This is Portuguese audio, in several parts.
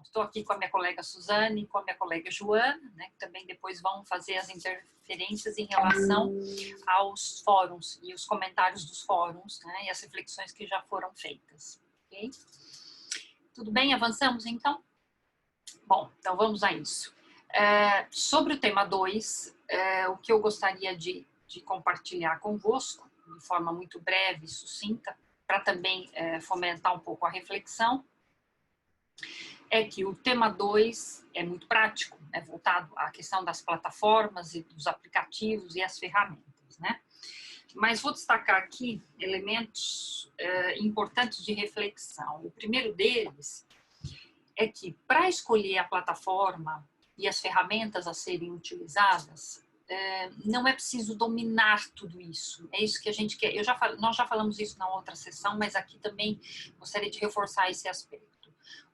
Bom, estou aqui com a minha colega Suzane e com a minha colega Joana, né, que também depois vão fazer as interferências em relação aos fóruns e os comentários dos fóruns, né, e as reflexões que já foram feitas. Okay? Tudo bem? Avançamos então? Bom, então vamos a isso. Sobre o tema 2, o que eu gostaria de compartilhar convosco, de forma muito breve e sucinta, para também fomentar um pouco a reflexão, é que o tema 2 é muito prático, é voltado à questão das plataformas e dos aplicativos e as ferramentas, né? Mas vou destacar aqui elementos importantes de reflexão. O primeiro deles é que, para escolher a plataforma e as ferramentas a serem utilizadas, não é preciso dominar tudo isso. É isso que a gente quer. Nós já falamos isso na outra sessão, mas aqui também gostaria de reforçar esse aspecto.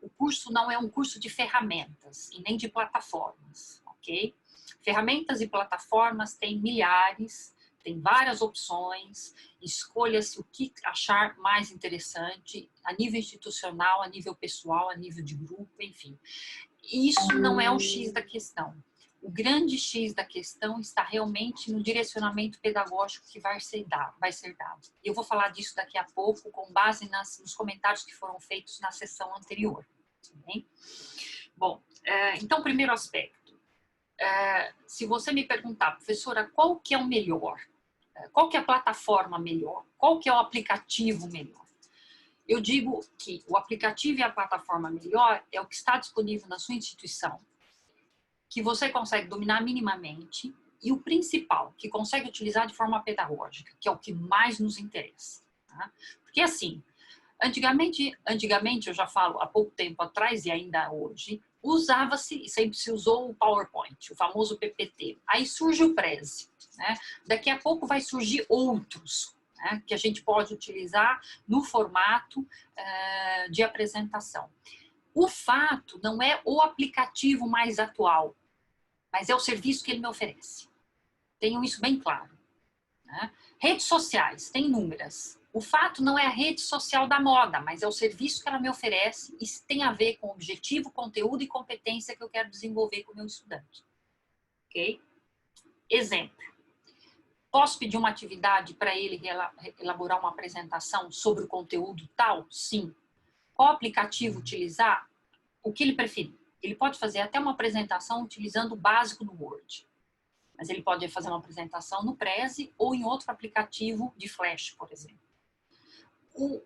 O curso não é um curso de ferramentas e nem de plataformas, ok? Ferramentas e plataformas têm milhares, tem várias opções, escolha-se o que achar mais interessante, a nível institucional, a nível pessoal, a nível de grupo, enfim. Isso não é o X da questão. O grande X da questão está realmente no direcionamento pedagógico que vai ser dado. Eu vou falar disso daqui a pouco, com base nos comentários que foram feitos na sessão anterior. Bem? Bom, então, primeiro aspecto. Se você me perguntar, professora, qual que é o melhor? Qual que é a plataforma melhor? Qual que é o aplicativo melhor? Eu digo que o aplicativo e a plataforma melhor é o que está disponível na sua instituição, que você consegue dominar minimamente, e o principal, que consegue utilizar de forma pedagógica, que é o que mais nos interessa. Tá? Porque assim, antigamente, eu já falo há pouco tempo atrás e ainda hoje, usava-se, sempre se usou o PowerPoint, o famoso PPT. Aí surge o Prezi, né? Daqui a pouco vai surgir outros, né, que a gente pode utilizar no formato de apresentação. O fato não é o aplicativo mais atual, mas é o serviço que ele me oferece. Tenham isso bem claro. Né? Redes sociais, tem inúmeras. O fato não é a rede social da moda, mas é o serviço que ela me oferece e tem a ver com o objetivo, conteúdo e competência que eu quero desenvolver com o meu estudante. Ok? Exemplo. Posso pedir uma atividade para ele elaborar uma apresentação sobre o conteúdo tal? Sim. Qual aplicativo utilizar? O que ele preferir. Ele pode fazer até uma apresentação utilizando o básico no Word. Mas ele pode fazer uma apresentação no Prezi ou em outro aplicativo de Flash, por exemplo.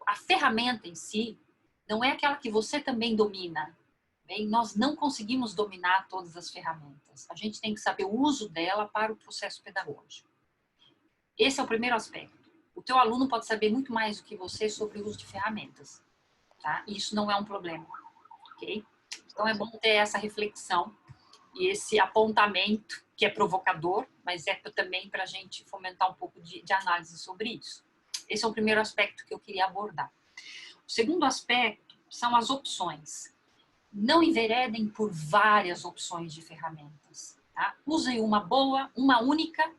A ferramenta em si não é aquela que você também domina. Bem, nós não conseguimos dominar todas as ferramentas. A gente tem que saber o uso dela para o processo pedagógico. Esse é o primeiro aspecto. O teu aluno pode saber muito mais do que você sobre o uso de ferramentas. Tá? E isso não é um problema. Ok? Então é bom ter essa reflexão e esse apontamento que é provocador, mas é também para a gente fomentar um pouco de análise sobre isso. Esse é o primeiro aspecto que eu queria abordar. O segundo aspecto são as opções. Não enveredem por várias opções de ferramentas. Tá? Usem uma boa, uma única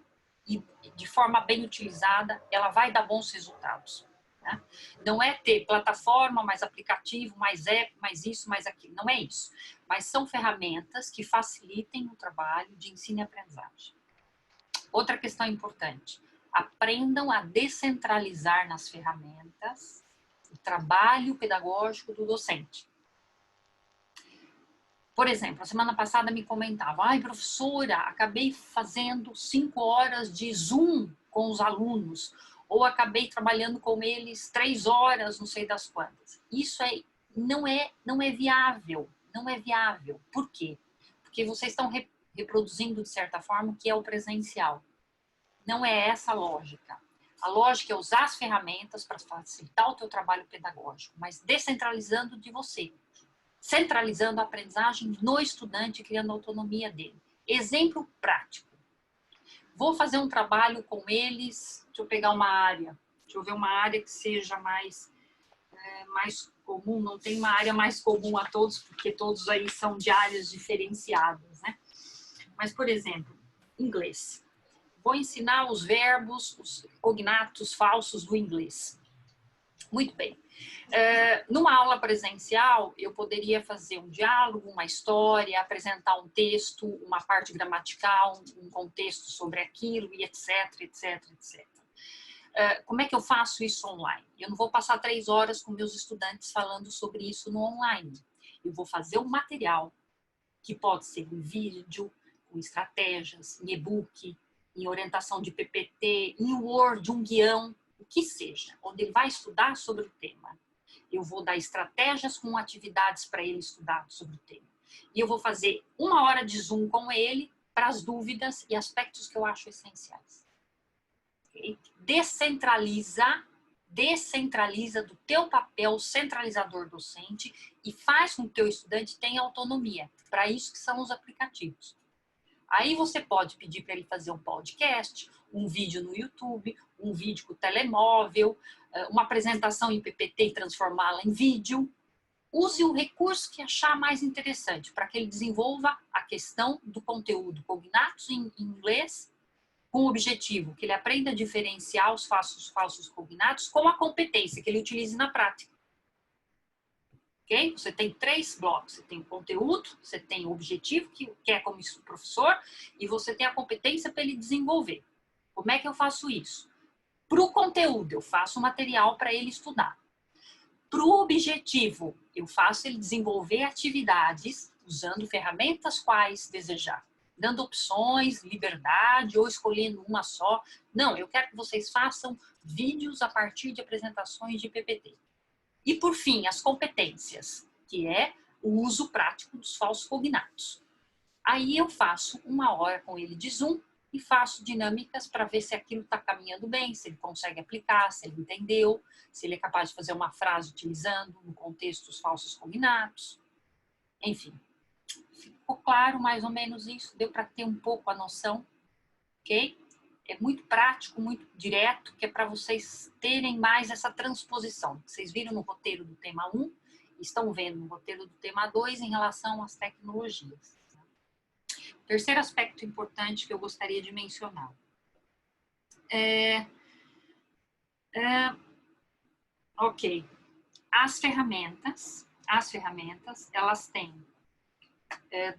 e de forma bem utilizada, ela vai dar bons resultados. Né? Não é ter plataforma, mais aplicativo, mais app, mais isso, mais aquilo. Não é isso. Mas são ferramentas que facilitem o trabalho de ensino e aprendizagem. Outra questão importante. Aprendam a descentralizar nas ferramentas o trabalho pedagógico do docente. Por exemplo, a semana passada me comentava, ai professora, acabei fazendo 5 horas de Zoom com os alunos, ou acabei trabalhando com eles 3 horas, não sei das quantas. Isso não é viável, não é viável. Por quê? Porque vocês estão reproduzindo, de certa forma, o que é o presencial. Não é essa a lógica. A lógica é usar as ferramentas para facilitar o teu trabalho pedagógico, mas descentralizando de você. Centralizando a aprendizagem no estudante, criando a autonomia dele. Exemplo prático. Vou fazer um trabalho com eles, deixa eu pegar uma área, deixa eu ver uma área que seja mais comum, não tem uma área mais comum a todos, porque todos aí são de áreas diferenciadas, né? Mas, por exemplo, inglês. Vou ensinar os verbos, os cognatos falsos do inglês. Muito bem. Numa aula presencial, eu poderia fazer um diálogo, uma história, apresentar um texto, uma parte gramatical, um contexto sobre aquilo, e etc, etc, etc. Como é que eu faço isso online? Eu não vou passar 3 horas com meus estudantes falando sobre isso no online. Eu vou fazer um material que pode ser um vídeo, com estratégias, em e-book, em orientação de PPT, em Word, um guião, o que seja, onde ele vai estudar sobre o tema. Eu vou dar estratégias com atividades para ele estudar sobre o tema. E eu vou fazer 1 hora de Zoom com ele para as dúvidas e aspectos que eu acho essenciais. Okay? Descentraliza do teu papel centralizador docente e faz com que o teu estudante tenha autonomia. Para isso que são os aplicativos. Aí você pode pedir para ele fazer um podcast, um vídeo no YouTube, um vídeo com o telemóvel, uma apresentação em PPT e transformá-la em vídeo. Use o recurso que achar mais interessante para que ele desenvolva a questão do conteúdo cognatos em inglês, com o objetivo que ele aprenda a diferenciar os falsos cognatos com a competência que ele utilize na prática. Okay? Você tem 3 blocos, você tem o conteúdo, você tem o objetivo, que é como professor, e você tem a competência para ele desenvolver. Como é que eu faço isso? Para o conteúdo, eu faço um material para ele estudar. Para o objetivo, eu faço ele desenvolver atividades usando ferramentas quais desejar. Dando opções, liberdade, ou escolhendo uma só. Não, eu quero que vocês façam vídeos a partir de apresentações de PPT. E, por fim, as competências, que é o uso prático dos falsos cognatos. Aí eu faço 1 hora com ele de Zoom e faço dinâmicas para ver se aquilo está caminhando bem, se ele consegue aplicar, se ele entendeu, se ele é capaz de fazer uma frase utilizando no contexto os falsos cognatos. Enfim, ficou claro mais ou menos isso? Deu para ter um pouco a noção? Ok? É muito prático, muito direto, que é para vocês terem mais essa transposição. Vocês viram no roteiro do tema 1, estão vendo no roteiro do tema 2 em relação às tecnologias. Terceiro aspecto importante que eu gostaria de mencionar. Ok. As ferramentas, elas têm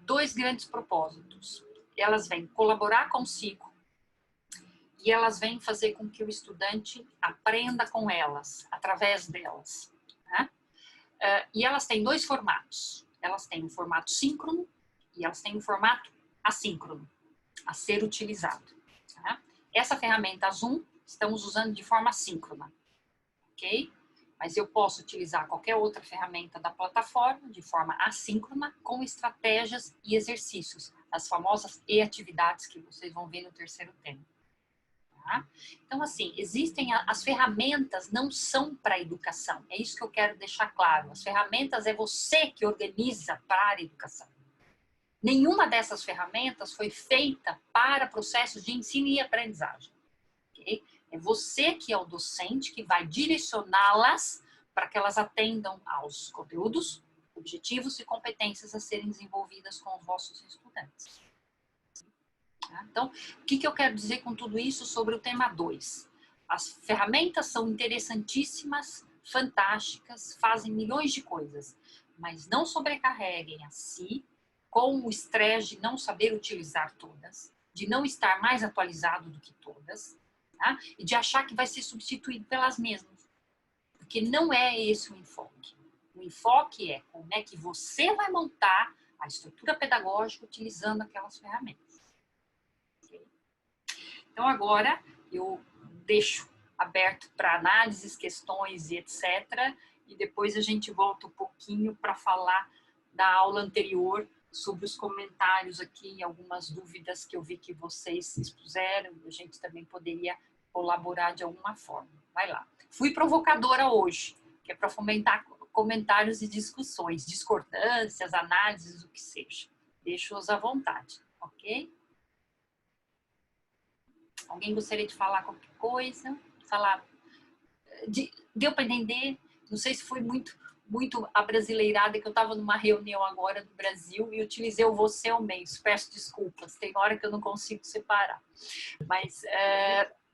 2 grandes propósitos. Elas vêm colaborar consigo e elas vêm fazer com que o estudante aprenda com elas, através delas. Né? E elas têm 2 formatos. Elas têm um formato síncrono e elas têm um formato assíncrono, a ser utilizado. Tá? Essa ferramenta Zoom estamos usando de forma síncrona, ok? Mas eu posso utilizar qualquer outra ferramenta da plataforma de forma assíncrona com estratégias e exercícios, as famosas e-atividades que vocês vão ver no terceiro tema. Tá? Então, assim, existem as ferramentas não são para a educação, é isso que eu quero deixar claro. As ferramentas é você que organiza para a educação. Nenhuma dessas ferramentas foi feita para processos de ensino e aprendizagem. Okay? É você que é o docente que vai direcioná-las para que elas atendam aos conteúdos, objetivos e competências a serem desenvolvidas com os vossos estudantes. Então, o que eu quero dizer com tudo isso sobre o tema 2? As ferramentas são interessantíssimas, fantásticas, fazem milhões de coisas, mas não sobrecarreguem a si com o estresse de não saber utilizar todas, de não estar mais atualizado do que todas, tá? E de achar que vai ser substituído pelas mesmas. Porque não é esse o enfoque. O enfoque é como é que você vai montar a estrutura pedagógica utilizando aquelas ferramentas. Okay? Então, agora eu deixo aberto para análises, questões e etc. E depois a gente volta um pouquinho para falar da aula anterior sobre os comentários aqui e algumas dúvidas que eu vi que vocês expuseram, a gente também poderia colaborar de alguma forma. Vai lá. Fui provocadora hoje, que é para fomentar comentários e discussões, discordâncias, análises, o que seja. Deixo-os à vontade, ok? Alguém gostaria de falar qualquer coisa? Falar... Deu para entender? Não sei se foi muito abrasileirada, que eu estava numa reunião agora do Brasil e utilizei o você ao meio. Peço desculpas, tem hora que eu não consigo separar. Mas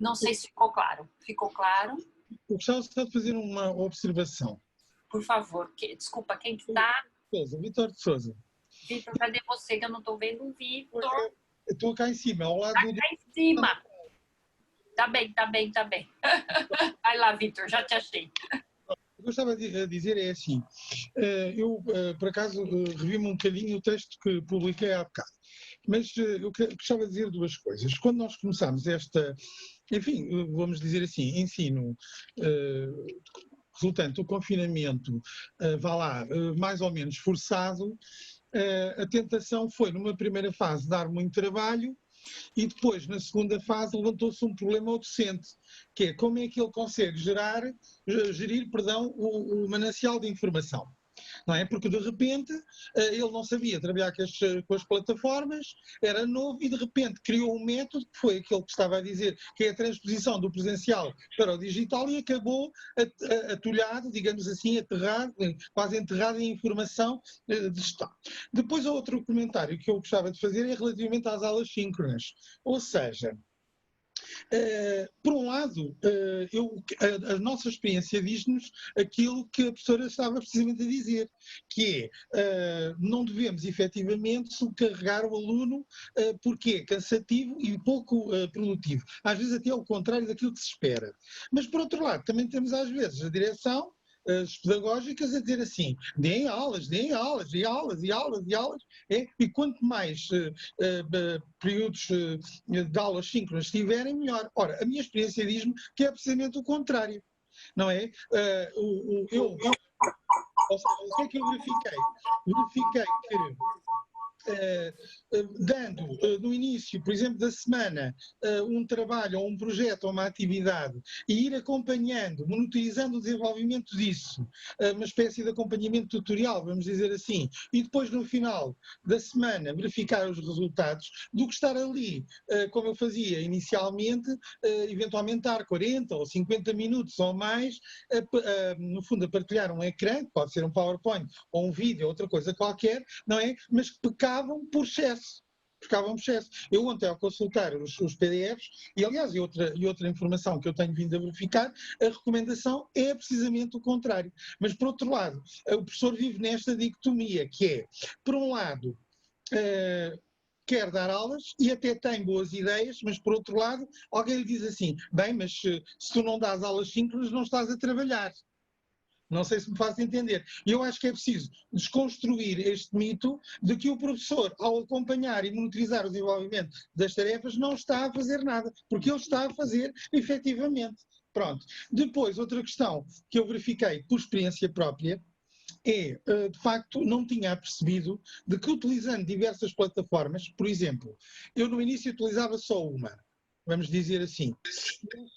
não sei se ficou claro. Ficou claro? Eu gostava só de fazer uma observação. Por favor. Desculpa, quem está? Vitor de Souza. Vitor, cadê você? Que eu não estou vendo o Vitor. Eu estou cá em cima, ao lado do... Cá em cima. Tá bem. Vai lá, Vitor, já te achei. O que eu gostava de dizer é assim, eu, por acaso, revi-me um bocadinho o texto que publiquei há bocado, mas eu gostava de dizer duas coisas. Quando nós começámos enfim, vamos dizer assim, ensino resultante do confinamento, vá lá, mais ou menos forçado, a tentação foi, numa primeira fase, dar muito trabalho, e depois, na segunda fase, levantou-se um problema ao docente, que é como é que ele consegue gerir o manancial de informação. Não é? Porque de repente ele não sabia trabalhar com as plataformas, era novo e de repente criou um método que foi aquele que estava a dizer, que é a transposição do presencial para o digital e acabou atolhado, digamos assim, aterrado, quase enterrado em informação de gestão. Depois, outro comentário que eu gostava de fazer é relativamente às aulas síncronas. Ou seja, por um lado, a nossa experiência diz-nos aquilo que a professora estava precisamente a dizer, que é, não devemos efetivamente subcarregar o aluno porque é cansativo e pouco produtivo. Às vezes até ao contrário daquilo que se espera. Mas, por outro lado, também temos às vezes a direção as pedagógicas a dizer assim, deem aulas, e aulas, e quanto mais períodos de aulas síncronas tiverem, melhor. Ora, a minha experiência diz-me que é precisamente o contrário, não é? Ou seja, o que é que eu verifiquei? Verifiquei que dando no início, por exemplo, da semana, um trabalho ou um projeto ou uma atividade e ir acompanhando, monitorizando o desenvolvimento disso, uma espécie de acompanhamento tutorial, vamos dizer assim, e depois no final da semana verificar os resultados, do que estar ali, como eu fazia inicialmente, eventualmente dar 40 ou 50 minutos ou mais, no fundo a partilhar um ecrã, pode ser um PowerPoint ou um vídeo ou outra coisa qualquer, não é? Mas que pecavam por excesso. Eu ontem, ao consultar os PDFs, e aliás, e outra informação que eu tenho vindo a verificar, a recomendação é precisamente o contrário. Mas, por outro lado, o professor vive nesta dicotomia, que é, por um lado, quer dar aulas e até tem boas ideias, mas por outro lado, alguém lhe diz assim, bem, mas se tu não dás aulas síncronas, não estás a trabalhar. Não sei se me faz entender. Eu acho que é preciso desconstruir este mito de que o professor, ao acompanhar e monitorizar o desenvolvimento das tarefas, não está a fazer nada, porque ele está a fazer efetivamente. Pronto. Depois, outra questão que eu verifiquei por experiência própria é, de facto, não tinha percebido de que utilizando diversas plataformas, por exemplo, eu no início utilizava só uma, vamos dizer assim.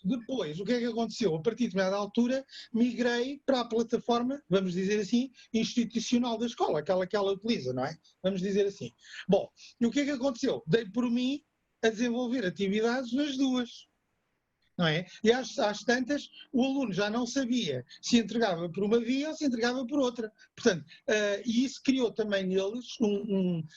Depois, o que é que aconteceu? A partir de determinada altura, migrei para a plataforma, vamos dizer assim, institucional da escola, aquela que ela utiliza, não é? Vamos dizer assim. Bom, e o que é que aconteceu? Dei por mim a desenvolver atividades nas duas. Não é? E às tantas, o aluno já não sabia se entregava por uma via ou se entregava por outra. Portanto, e isso criou também neles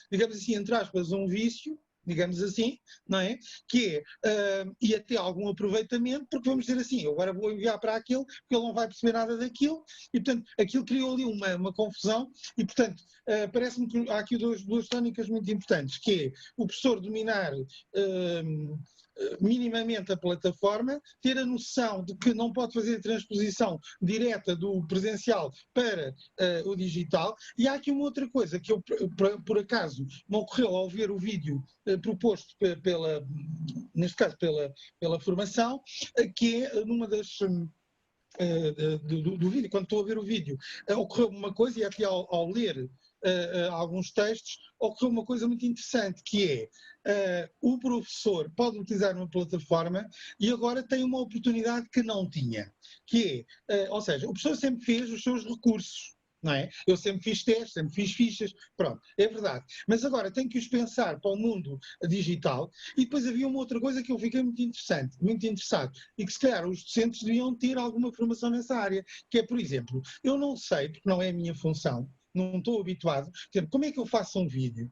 digamos assim, entre aspas, um vício, digamos assim, não é? Que é, e até algum aproveitamento, porque vamos dizer assim, eu agora vou enviar para aquele, porque ele não vai perceber nada daquilo, e portanto, aquilo criou ali uma confusão, e portanto, parece-me que há aqui duas tónicas muito importantes, que é o professor dominar minimamente a plataforma, ter a noção de que não pode fazer a transposição direta do presencial para o digital. E há aqui uma outra coisa que eu, por acaso, me ocorreu ao ver o vídeo proposto neste caso pela formação, que é numa das... do vídeo, quando estou a ver o vídeo, ocorreu-me uma coisa, e até ao ler alguns textos, ocorreu uma coisa muito interessante, que é, o professor pode utilizar uma plataforma e agora tem uma oportunidade que não tinha, que é, ou seja, o professor sempre fez os seus recursos, não é? Eu sempre fiz testes, sempre fiz fichas, pronto, é verdade. Mas agora tenho que os pensar para o mundo digital, e depois havia uma outra coisa que eu fiquei muito interessado, e que se calhar os docentes deviam ter alguma formação nessa área, que é, por exemplo, eu não sei, porque não é a minha função, não estou habituado, como é que eu faço um vídeo?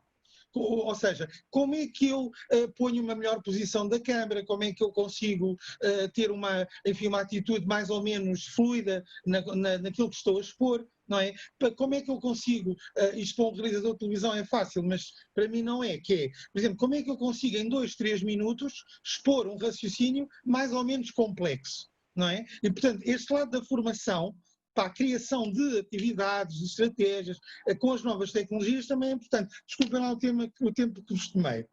Ou seja, como é que eu ponho uma melhor posição da câmara, como é que eu consigo ter enfim, uma atitude mais ou menos fluida naquilo que estou a expor, não é? Como é que eu consigo, isto para um realizador de televisão é fácil, mas para mim não é, que é, por exemplo, como é que eu consigo em 2, 3 minutos expor um raciocínio mais ou menos complexo, não é? E, portanto, este lado da formação para a criação de atividades, de estratégias, com as novas tecnologias também é importante. Desculpem lá o tempo que vos tomei.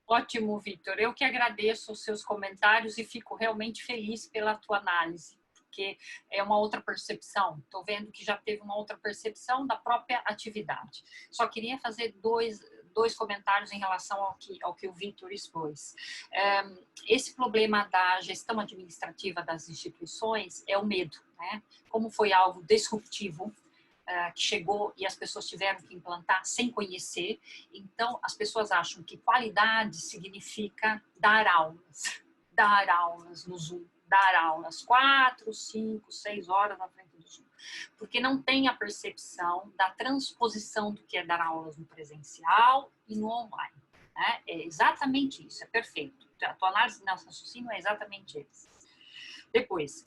Ótimo, Vitor. Eu que agradeço os seus comentários e fico realmente feliz pela tua análise, porque é uma outra percepção. Estou vendo que já teve uma outra percepção da própria atividade. Só queria fazer dois comentários em relação ao que o Vitor expôs. Esse problema da gestão administrativa das instituições é o medo, né? Como foi algo disruptivo, que chegou e as pessoas tiveram que implantar sem conhecer, então as pessoas acham que qualidade significa dar aulas no Zoom, dar aulas 4, 5, 6 horas na frente do Zoom, porque não tem a percepção da transposição do que é dar aulas no presencial e no online, né? É exatamente isso, é perfeito. A tua análise de raciocínio é exatamente isso. Depois,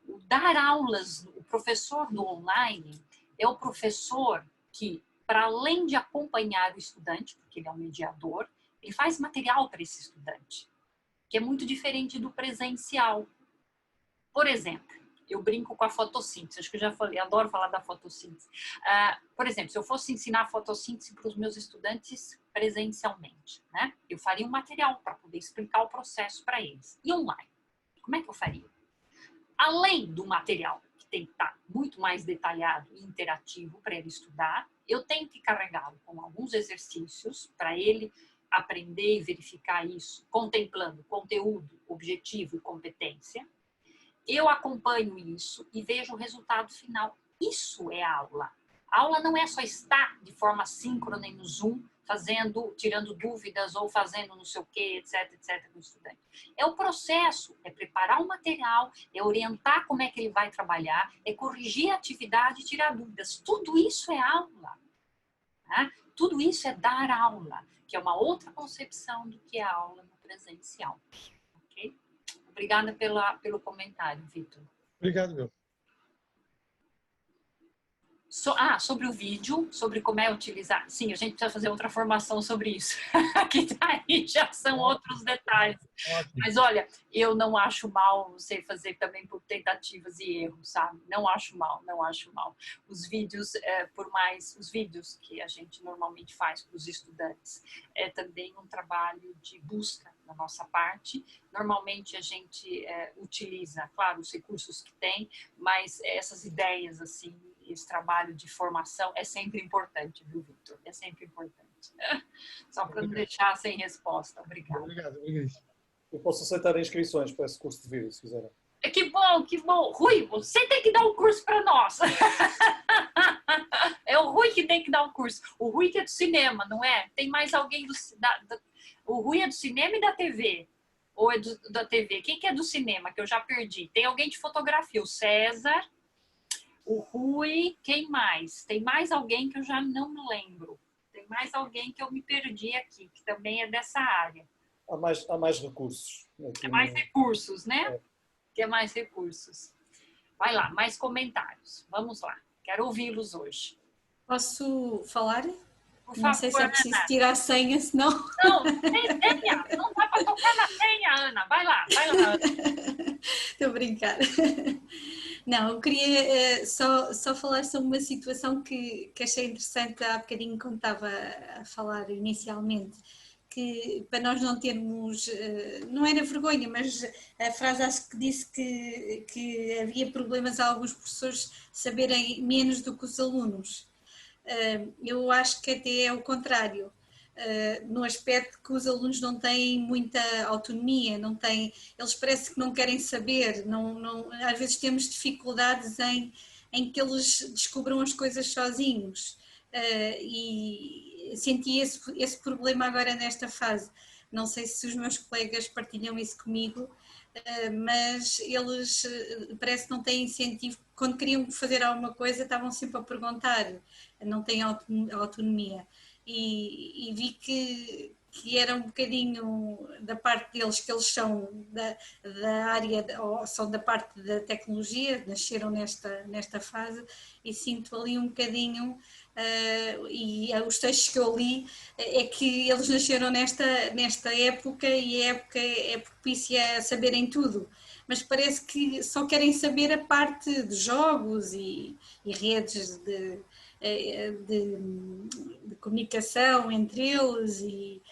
o dar aulas, o professor do online é o professor que, para além de acompanhar o estudante, porque ele é um mediador, ele faz material para esse estudante, que é muito diferente do presencial. Por exemplo, eu brinco com a fotossíntese, acho que eu já falei, adoro falar da fotossíntese. Por exemplo, se eu fosse ensinar fotossíntese para os meus estudantes presencialmente, né, eu faria um material para poder explicar o processo para eles. E online, como é que eu faria? Além do material, que tem que estar muito mais detalhado e interativo para ele estudar, eu tenho que carregá-lo com alguns exercícios para ele aprender e verificar isso, contemplando conteúdo, objetivo e competência. Eu acompanho isso e vejo o resultado final. Isso é aula. A aula não é só estar de forma síncrona no Zoom, tirando dúvidas ou fazendo não sei o quê, etc, com o estudante. É o processo, é preparar o material, é orientar como é que ele vai trabalhar, é corrigir a atividade e tirar dúvidas. Tudo isso é aula. Né? Tudo isso é dar aula, que é uma outra concepção do que é aula no presencial. Ok? Obrigada pelo comentário, Vitor. Obrigado, meu. Sobre o vídeo, sobre como é utilizar. Sim, a gente precisa fazer outra formação sobre isso. Que daí já são outros detalhes. Mas olha, eu não acho mal você fazer também por tentativas e erros, sabe? Não acho mal, não acho mal. Os vídeos, os vídeos que a gente normalmente faz para os estudantes, é também um trabalho de busca da nossa parte. Normalmente a gente utiliza, claro, os recursos que tem, mas essas ideias, assim, esse trabalho de formação é sempre importante, viu, Vitor? É sempre importante. Só para não deixar sem resposta. Obrigada. Obrigado. Eu posso aceitar inscrições para esse curso de vídeo, se quiserem. Que bom, que bom. Rui, você tem que dar um curso para nós. É o Rui que tem que dar um curso. O Rui que é do cinema, não é? Tem mais alguém o Rui é do cinema e da TV? Ou é da TV? Quem que é do cinema, que eu já perdi? Tem alguém de fotografia, o César, o Rui, quem mais? Tem mais alguém que eu já não me lembro. Tem mais alguém que eu me perdi aqui, que também é dessa área. Há mais recursos. É mais recursos, né? Que é mais recursos. Vai lá, mais comentários. Vamos lá. Quero ouvi-los hoje. Posso falar? Por Não sei se é preciso tirar a senha, senão... Não, tem senha. Não dá para tocar na senha, Ana. Vai lá, Ana. Estou a brincar. Não, eu queria só falar sobre uma situação que achei interessante há bocadinho quando estava a falar inicialmente, que para nós não termos, não era vergonha, mas a frase acho que disse que havia problemas a alguns professores saberem menos do que os alunos. Eu acho que até é o contrário. No aspecto que os alunos não têm muita autonomia, eles parece que não querem saber, às vezes temos dificuldades em que eles descubram as coisas sozinhos, e senti esse problema agora nesta fase. Não sei se os meus colegas partilham isso comigo, mas eles parece que não têm incentivo. Quando queriam fazer alguma coisa estavam sempre a perguntar, não têm autonomia. e vi que era um bocadinho da parte deles, que eles são da área, ou são da parte da tecnologia, nasceram nesta fase, e sinto ali um bocadinho, e os textos que eu li, é que eles nasceram nesta época, e a época é propícia a saberem tudo, mas parece que só querem saber a parte de jogos e redes de comunicação entre eles, e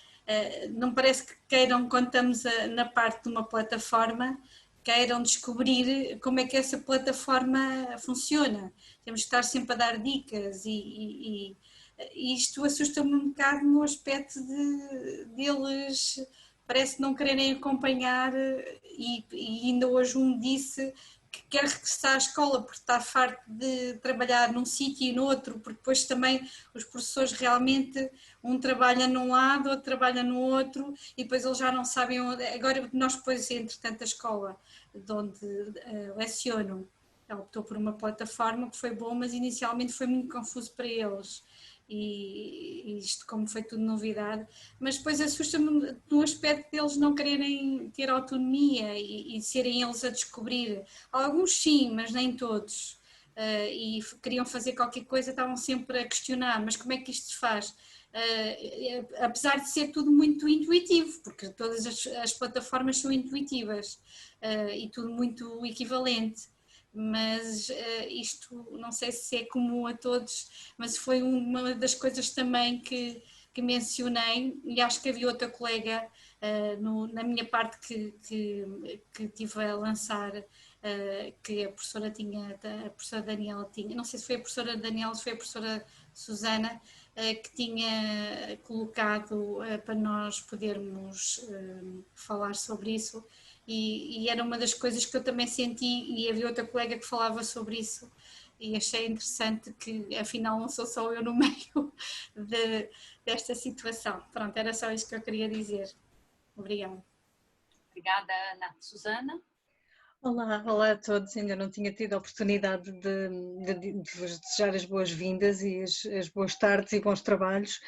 não parece que queiram, quando estamos na parte de uma plataforma, queiram descobrir como é que essa plataforma funciona. Temos que estar sempre a dar dicas, e isto assusta-me um bocado no aspecto deles, parece não quererem acompanhar, e ainda hoje um disse que quer regressar à escola porque está farto de trabalhar num sítio e no outro, porque depois também os professores realmente, um trabalha num lado, outro trabalha no outro, e depois eles já não sabem onde. Agora nós depois, entretanto, a escola de onde leciono optou por uma plataforma que foi bom, mas inicialmente foi muito confuso para eles. E isto, como foi tudo novidade, mas depois assusta-me no aspecto deles não quererem ter autonomia e serem eles a descobrir. Alguns sim, mas nem todos. E queriam fazer qualquer coisa, estavam sempre a questionar, mas como é que isto se faz? Apesar de ser tudo muito intuitivo, porque todas as plataformas são intuitivas, e tudo muito equivalente. Mas isto não sei se é comum a todos, mas foi uma das coisas também que mencionei, e acho que havia outra colega na minha parte que tive a lançar, que a professora Daniela tinha, não sei se foi a professora Daniela, se foi a professora Susana, que tinha colocado para nós podermos falar sobre isso. E era uma das coisas que eu também senti, e havia outra colega que falava sobre isso, e achei interessante que afinal não sou só eu no meio desta situação. Pronto, era só isso que eu queria dizer. Obrigada. Obrigada, Ana. Susana? Olá a todos. Ainda não tinha tido a oportunidade de vos desejar as boas-vindas e as boas tardes e bons trabalhos,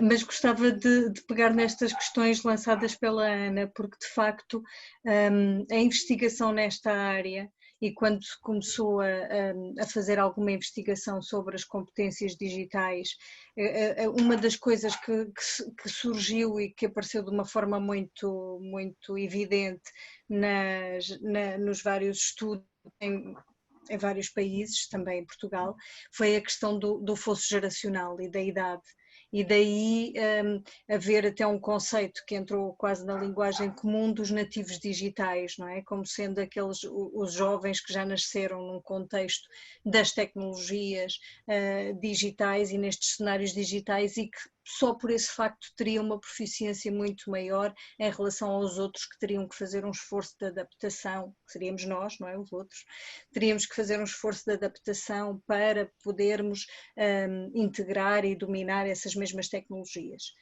mas gostava de pegar nestas questões lançadas pela Ana, porque de facto a investigação nesta área, e quando começou a fazer alguma investigação sobre as competências digitais, uma das coisas que surgiu e que apareceu de uma forma muito, muito evidente nos vários estudos em vários países, também em Portugal, foi a questão do fosso geracional e da idade. E daí haver até um conceito que entrou quase na linguagem comum dos nativos digitais, não é? Como sendo os jovens que já nasceram num contexto das tecnologias digitais e nestes cenários digitais, e que só por esse facto teria uma proficiência muito maior em relação aos outros, que teriam que fazer um esforço de adaptação, que seríamos nós, não é? Os outros, teríamos que fazer um esforço de adaptação para podermos integrar e dominar essas mesmas tecnologias.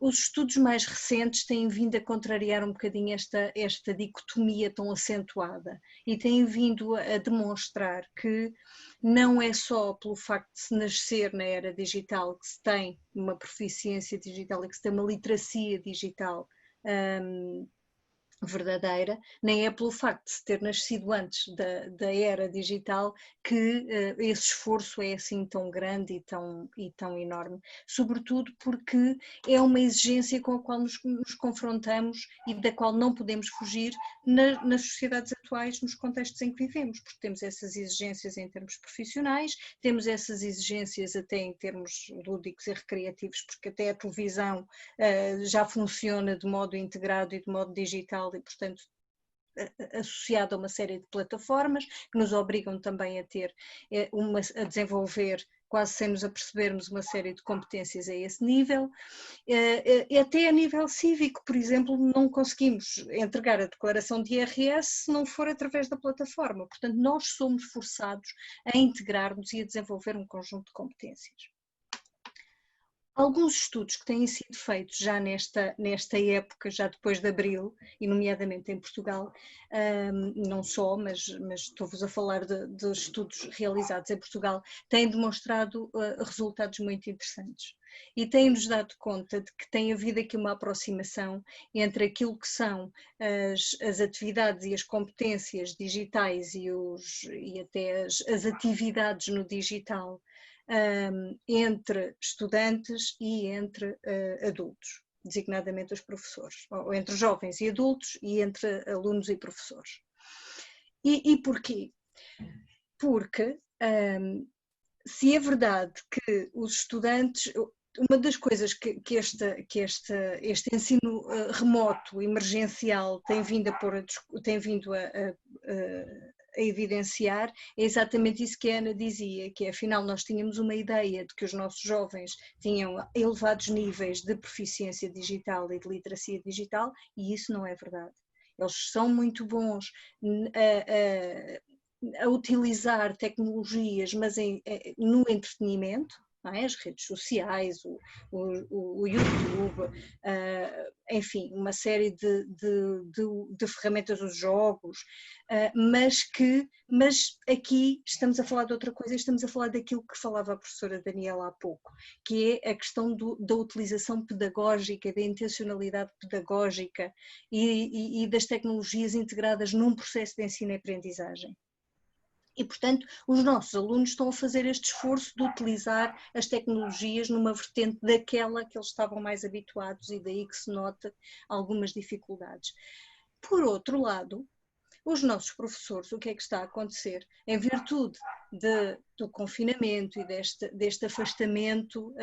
Os estudos mais recentes têm vindo a contrariar um bocadinho esta dicotomia tão acentuada, e têm vindo a demonstrar que não é só pelo facto de se nascer na era digital que se tem uma proficiência digital e que se tem uma literacia digital verdadeira, nem é pelo facto de se ter nascido antes da era digital que esse esforço é assim tão grande e tão enorme, sobretudo porque é uma exigência com a qual nos confrontamos e da qual não podemos fugir nas sociedades atuais, nos contextos em que vivemos, porque temos essas exigências em termos profissionais, temos essas exigências até em termos lúdicos e recreativos, porque até a televisão já funciona de modo integrado e de modo digital, e portanto associado a uma série de plataformas que nos obrigam também a desenvolver, quase sem nos apercebermos, uma série de competências a esse nível. Até a nível cívico, por exemplo, não conseguimos entregar a declaração de IRS se não for através da plataforma, portanto nós somos forçados a integrarmos e a desenvolver um conjunto de competências. Alguns estudos que têm sido feitos já nesta época, já depois de abril, e nomeadamente em Portugal, não só, mas estou-vos a falar de estudos realizados em Portugal, têm demonstrado resultados muito interessantes. E têm-nos dado conta de que tem havido aqui uma aproximação entre aquilo que são as atividades e as competências digitais e até as atividades no digital, entre estudantes e entre adultos, designadamente os professores, ou entre jovens e adultos e entre alunos e professores. E porquê? Porque se é verdade que os estudantes, uma das coisas que este ensino remoto, emergencial, tem vindo a evidenciar, é exatamente isso que a Ana dizia, que afinal nós tínhamos uma ideia de que os nossos jovens tinham elevados níveis de proficiência digital e de literacia digital, e isso não é verdade. Eles são muito bons a utilizar tecnologias, mas no entretenimento, não é? As redes sociais, o YouTube, enfim, uma série de ferramentas, os jogos, mas aqui estamos a falar de outra coisa, estamos a falar daquilo que falava a professora Daniela há pouco, que é a questão da utilização pedagógica, da intencionalidade pedagógica e das tecnologias integradas num processo de ensino e aprendizagem. E, portanto, os nossos alunos estão a fazer este esforço de utilizar as tecnologias numa vertente daquela que eles estavam mais habituados, e daí que se nota algumas dificuldades. Por outro lado, os nossos professores, o que é que está a acontecer? Em virtude do confinamento e deste afastamento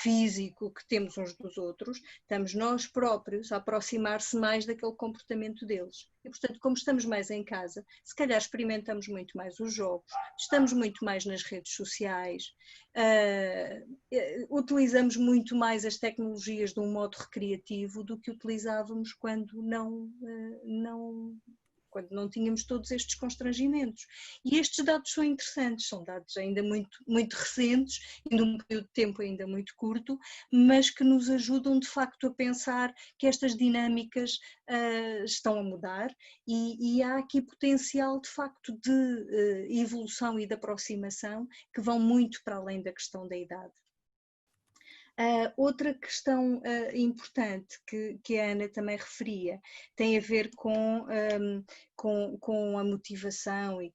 físico que temos uns dos outros, estamos nós próprios a aproximar-se mais daquele comportamento deles. E, portanto, como estamos mais em casa, se calhar experimentamos muito mais os jogos, estamos muito mais nas redes sociais, utilizamos muito mais as tecnologias de um modo recreativo do que utilizávamos quando não tínhamos todos estes constrangimentos. E estes dados são interessantes, são dados ainda muito, muito recentes, e num período de tempo ainda muito curto, mas que nos ajudam de facto a pensar que estas dinâmicas estão a mudar e há aqui potencial de facto de evolução e de aproximação que vão muito para além da questão da idade. Outra questão importante que a Ana também referia tem a ver com a motivação e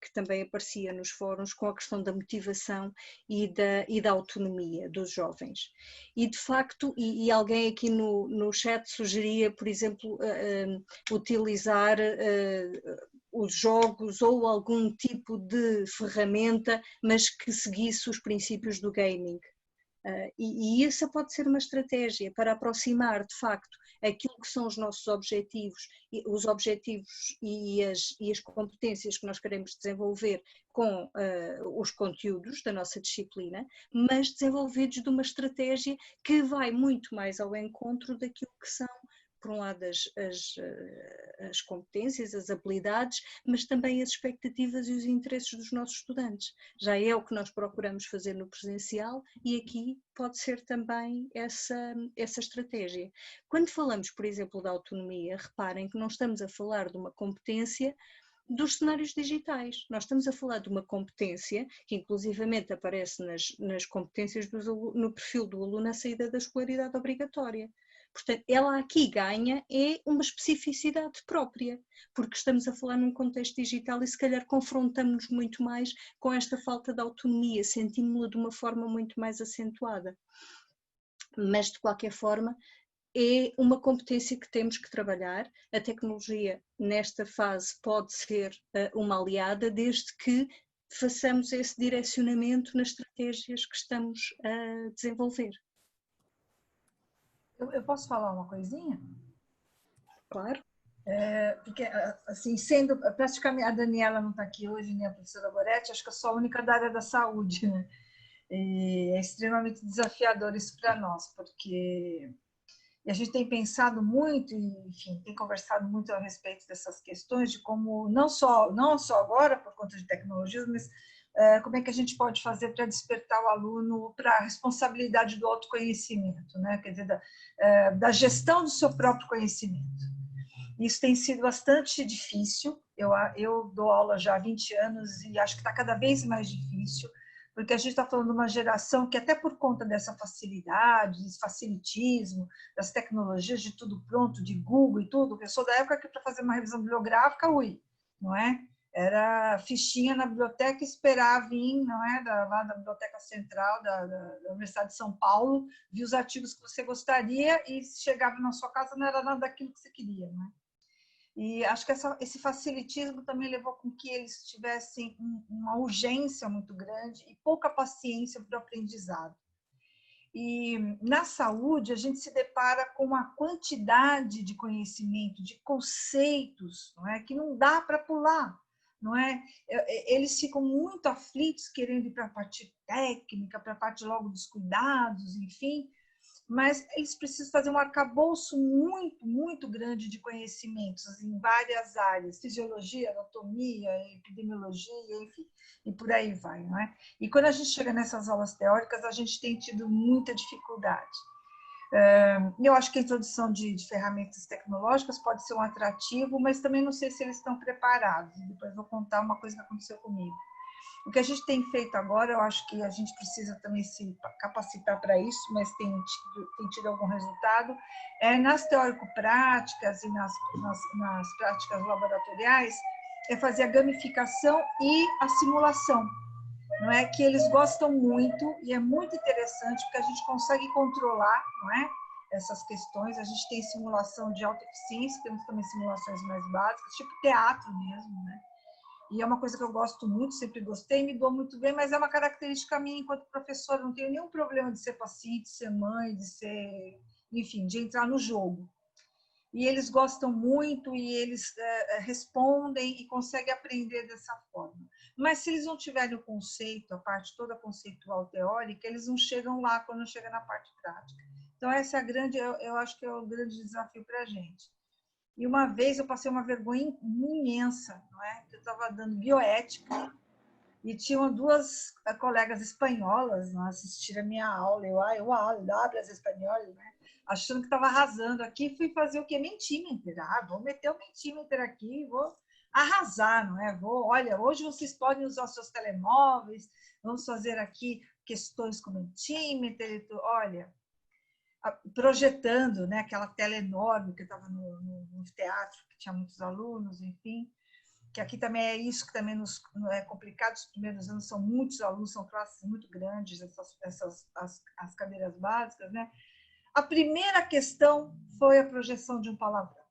que também aparecia nos fóruns, com a questão da motivação e da autonomia dos jovens. E de facto, e alguém aqui no chat sugeria, por exemplo, utilizar os jogos ou algum tipo de ferramenta, mas que seguisse os princípios do gaming. E essa pode ser uma estratégia para aproximar de facto aquilo que são os nossos objetivos, os objetivos e as competências que nós queremos desenvolver com os conteúdos da nossa disciplina, mas desenvolvidos de uma estratégia que vai muito mais ao encontro daquilo que são, por um lado, as competências, as habilidades, mas também as expectativas e os interesses dos nossos estudantes. Já é o que nós procuramos fazer no presencial e aqui pode ser também essa estratégia. Quando falamos, por exemplo, da autonomia, reparem que não estamos a falar de uma competência dos cenários digitais. Nós estamos a falar de uma competência que inclusivamente aparece nas competências no perfil do aluno à saída da escolaridade obrigatória. Portanto, ela aqui ganha uma especificidade própria, porque estamos a falar num contexto digital e se calhar confrontamos-nos muito mais com esta falta de autonomia, sentimos-la de uma forma muito mais acentuada. Mas, de qualquer forma, é uma competência que temos que trabalhar. A tecnologia, nesta fase, pode ser uma aliada, desde que façamos esse direcionamento nas estratégias que estamos a desenvolver. Eu posso falar uma coisinha? Claro. Porque, assim, praticamente a Daniela não está aqui hoje, nem a professora Goretti, acho que eu sou a única da área da saúde, né? E é extremamente desafiador isso para nós, porque a gente tem pensado muito, e, enfim, tem conversado muito a respeito dessas questões de como, não só agora, por conta de tecnologias, mas como é que a gente pode fazer para despertar o aluno para a responsabilidade do autoconhecimento, né? Quer dizer, da gestão do seu próprio conhecimento. Isso tem sido bastante difícil. Eu dou aula já há 20 anos e acho que está cada vez mais difícil, porque a gente está falando de uma geração que, até por conta dessa facilidade, desse facilitismo, das tecnologias de tudo pronto, de Google e tudo, eu sou da época que para fazer uma revisão bibliográfica, não é? Era fichinha na biblioteca, esperar vir, não é? Lá da Biblioteca Central da Universidade de São Paulo, via os artigos que você gostaria e chegava na sua casa, não era nada daquilo que você queria, não é? E acho que esse facilitismo também levou com que eles tivessem uma urgência muito grande e pouca paciência para o aprendizado. E na saúde, a gente se depara com uma quantidade de conhecimento, de conceitos, não é? Que não dá para pular, não é? Eles ficam muito aflitos querendo ir para a parte técnica, para a parte logo dos cuidados, enfim, mas eles precisam fazer um arcabouço muito, muito grande de conhecimentos em várias áreas, fisiologia, anatomia, epidemiologia, enfim, e por aí vai, não é? E quando a gente chega nessas aulas teóricas, a gente tem tido muita dificuldade. Eu acho que a introdução de ferramentas tecnológicas pode ser um atrativo, mas também não sei se eles estão preparados. Depois vou contar uma coisa que aconteceu comigo. O que a gente tem feito agora, eu acho que a gente precisa também se capacitar para isso, mas tem tido algum resultado, nas teórico-práticas e nas práticas laboratoriais, é fazer a gamificação e a simulação. Não é que eles gostam muito e é muito interessante porque a gente consegue controlar, não é? Essas questões. A gente tem simulação de alta eficiência, temos também simulações mais básicas, tipo teatro mesmo, né? E é uma coisa que eu gosto muito, sempre gostei, me dou muito bem, mas é uma característica minha enquanto professora. Não tenho nenhum problema de ser paciente, de ser mãe, de ser, enfim, de entrar no jogo. E eles gostam muito e eles respondem e conseguem aprender dessa forma. Mas se eles não tiverem o conceito, a parte toda conceitual teórica, eles não chegam lá quando chega na parte prática. Então essa é a grande, eu acho que é o grande desafio para a gente. E uma vez eu passei uma vergonha imensa, não é? Eu estava dando bioética e tinham duas colegas espanholas, não, assistiram a minha aula. Eu hablas espanhol, né? Achando que estava arrasando aqui, fui fazer o quê? Mentimeter. Vou meter o mentimeter aqui, vou arrasar, não é? Olha, hoje vocês podem usar os seus telemóveis, vamos fazer aqui questões com mentimeter. Olha, projetando, né, aquela tela enorme que estava no teatro, que tinha muitos alunos, enfim, que aqui também é isso que também é complicado. Os primeiros anos são muitos alunos, são classes muito grandes, as cadeiras básicas, né? A primeira questão foi a projeção de um palavrão.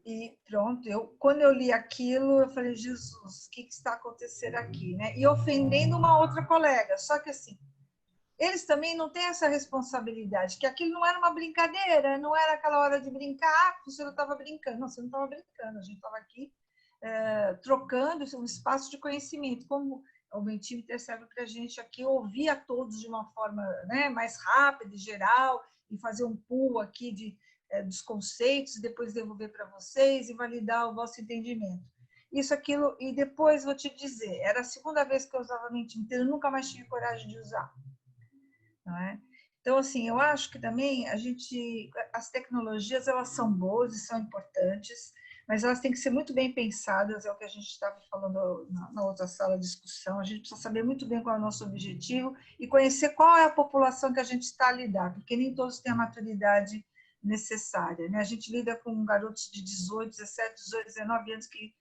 E pronto, quando eu li aquilo, eu falei, Jesus, o que está acontecendo aqui, né? E ofendendo uma outra colega, só que assim, eles também não têm essa responsabilidade, que aquilo não era uma brincadeira, não era aquela hora de brincar, você não estava brincando. Não, você não estava brincando, a gente estava aqui trocando um espaço de conhecimento. Como o Mentimeter serve para a gente aqui ouvir a todos de uma forma, né, mais rápida e geral, e fazer um pool aqui dos conceitos, e depois devolver para vocês e validar o vosso entendimento. Isso, aquilo, e depois vou te dizer, era a segunda vez que eu usava Mentimeter, eu nunca mais tive coragem de usar. Não é? Então, assim, eu acho que também as tecnologias, elas são boas e são importantes, mas elas têm que ser muito bem pensadas, é o que a gente estava falando na outra sala de discussão. A gente precisa saber muito bem qual é o nosso objetivo e conhecer qual é a população que a gente está a lidar, porque nem todos têm a maturidade necessária, né? A gente lida com garotos de 18, 17, 18, 19 anos que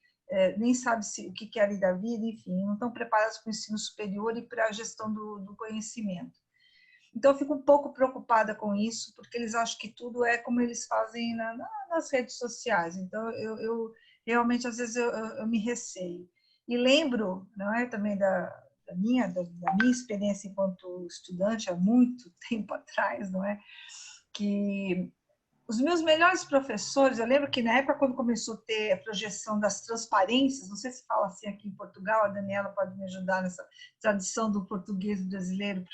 nem sabem o que querem da vida, enfim, não estão preparados para o ensino superior e para a gestão do conhecimento. Então, eu fico um pouco preocupada com isso, porque eles acham que tudo é como eles fazem nas redes sociais. Então, eu realmente, às vezes, eu me receio. E lembro, não é, também da minha experiência enquanto estudante, há muito tempo atrás, não é, que os meus melhores professores, eu lembro que na época, quando começou a ter a projeção das transparências, não sei se fala assim aqui em Portugal, a Daniela pode me ajudar nessa tradição do português brasileiro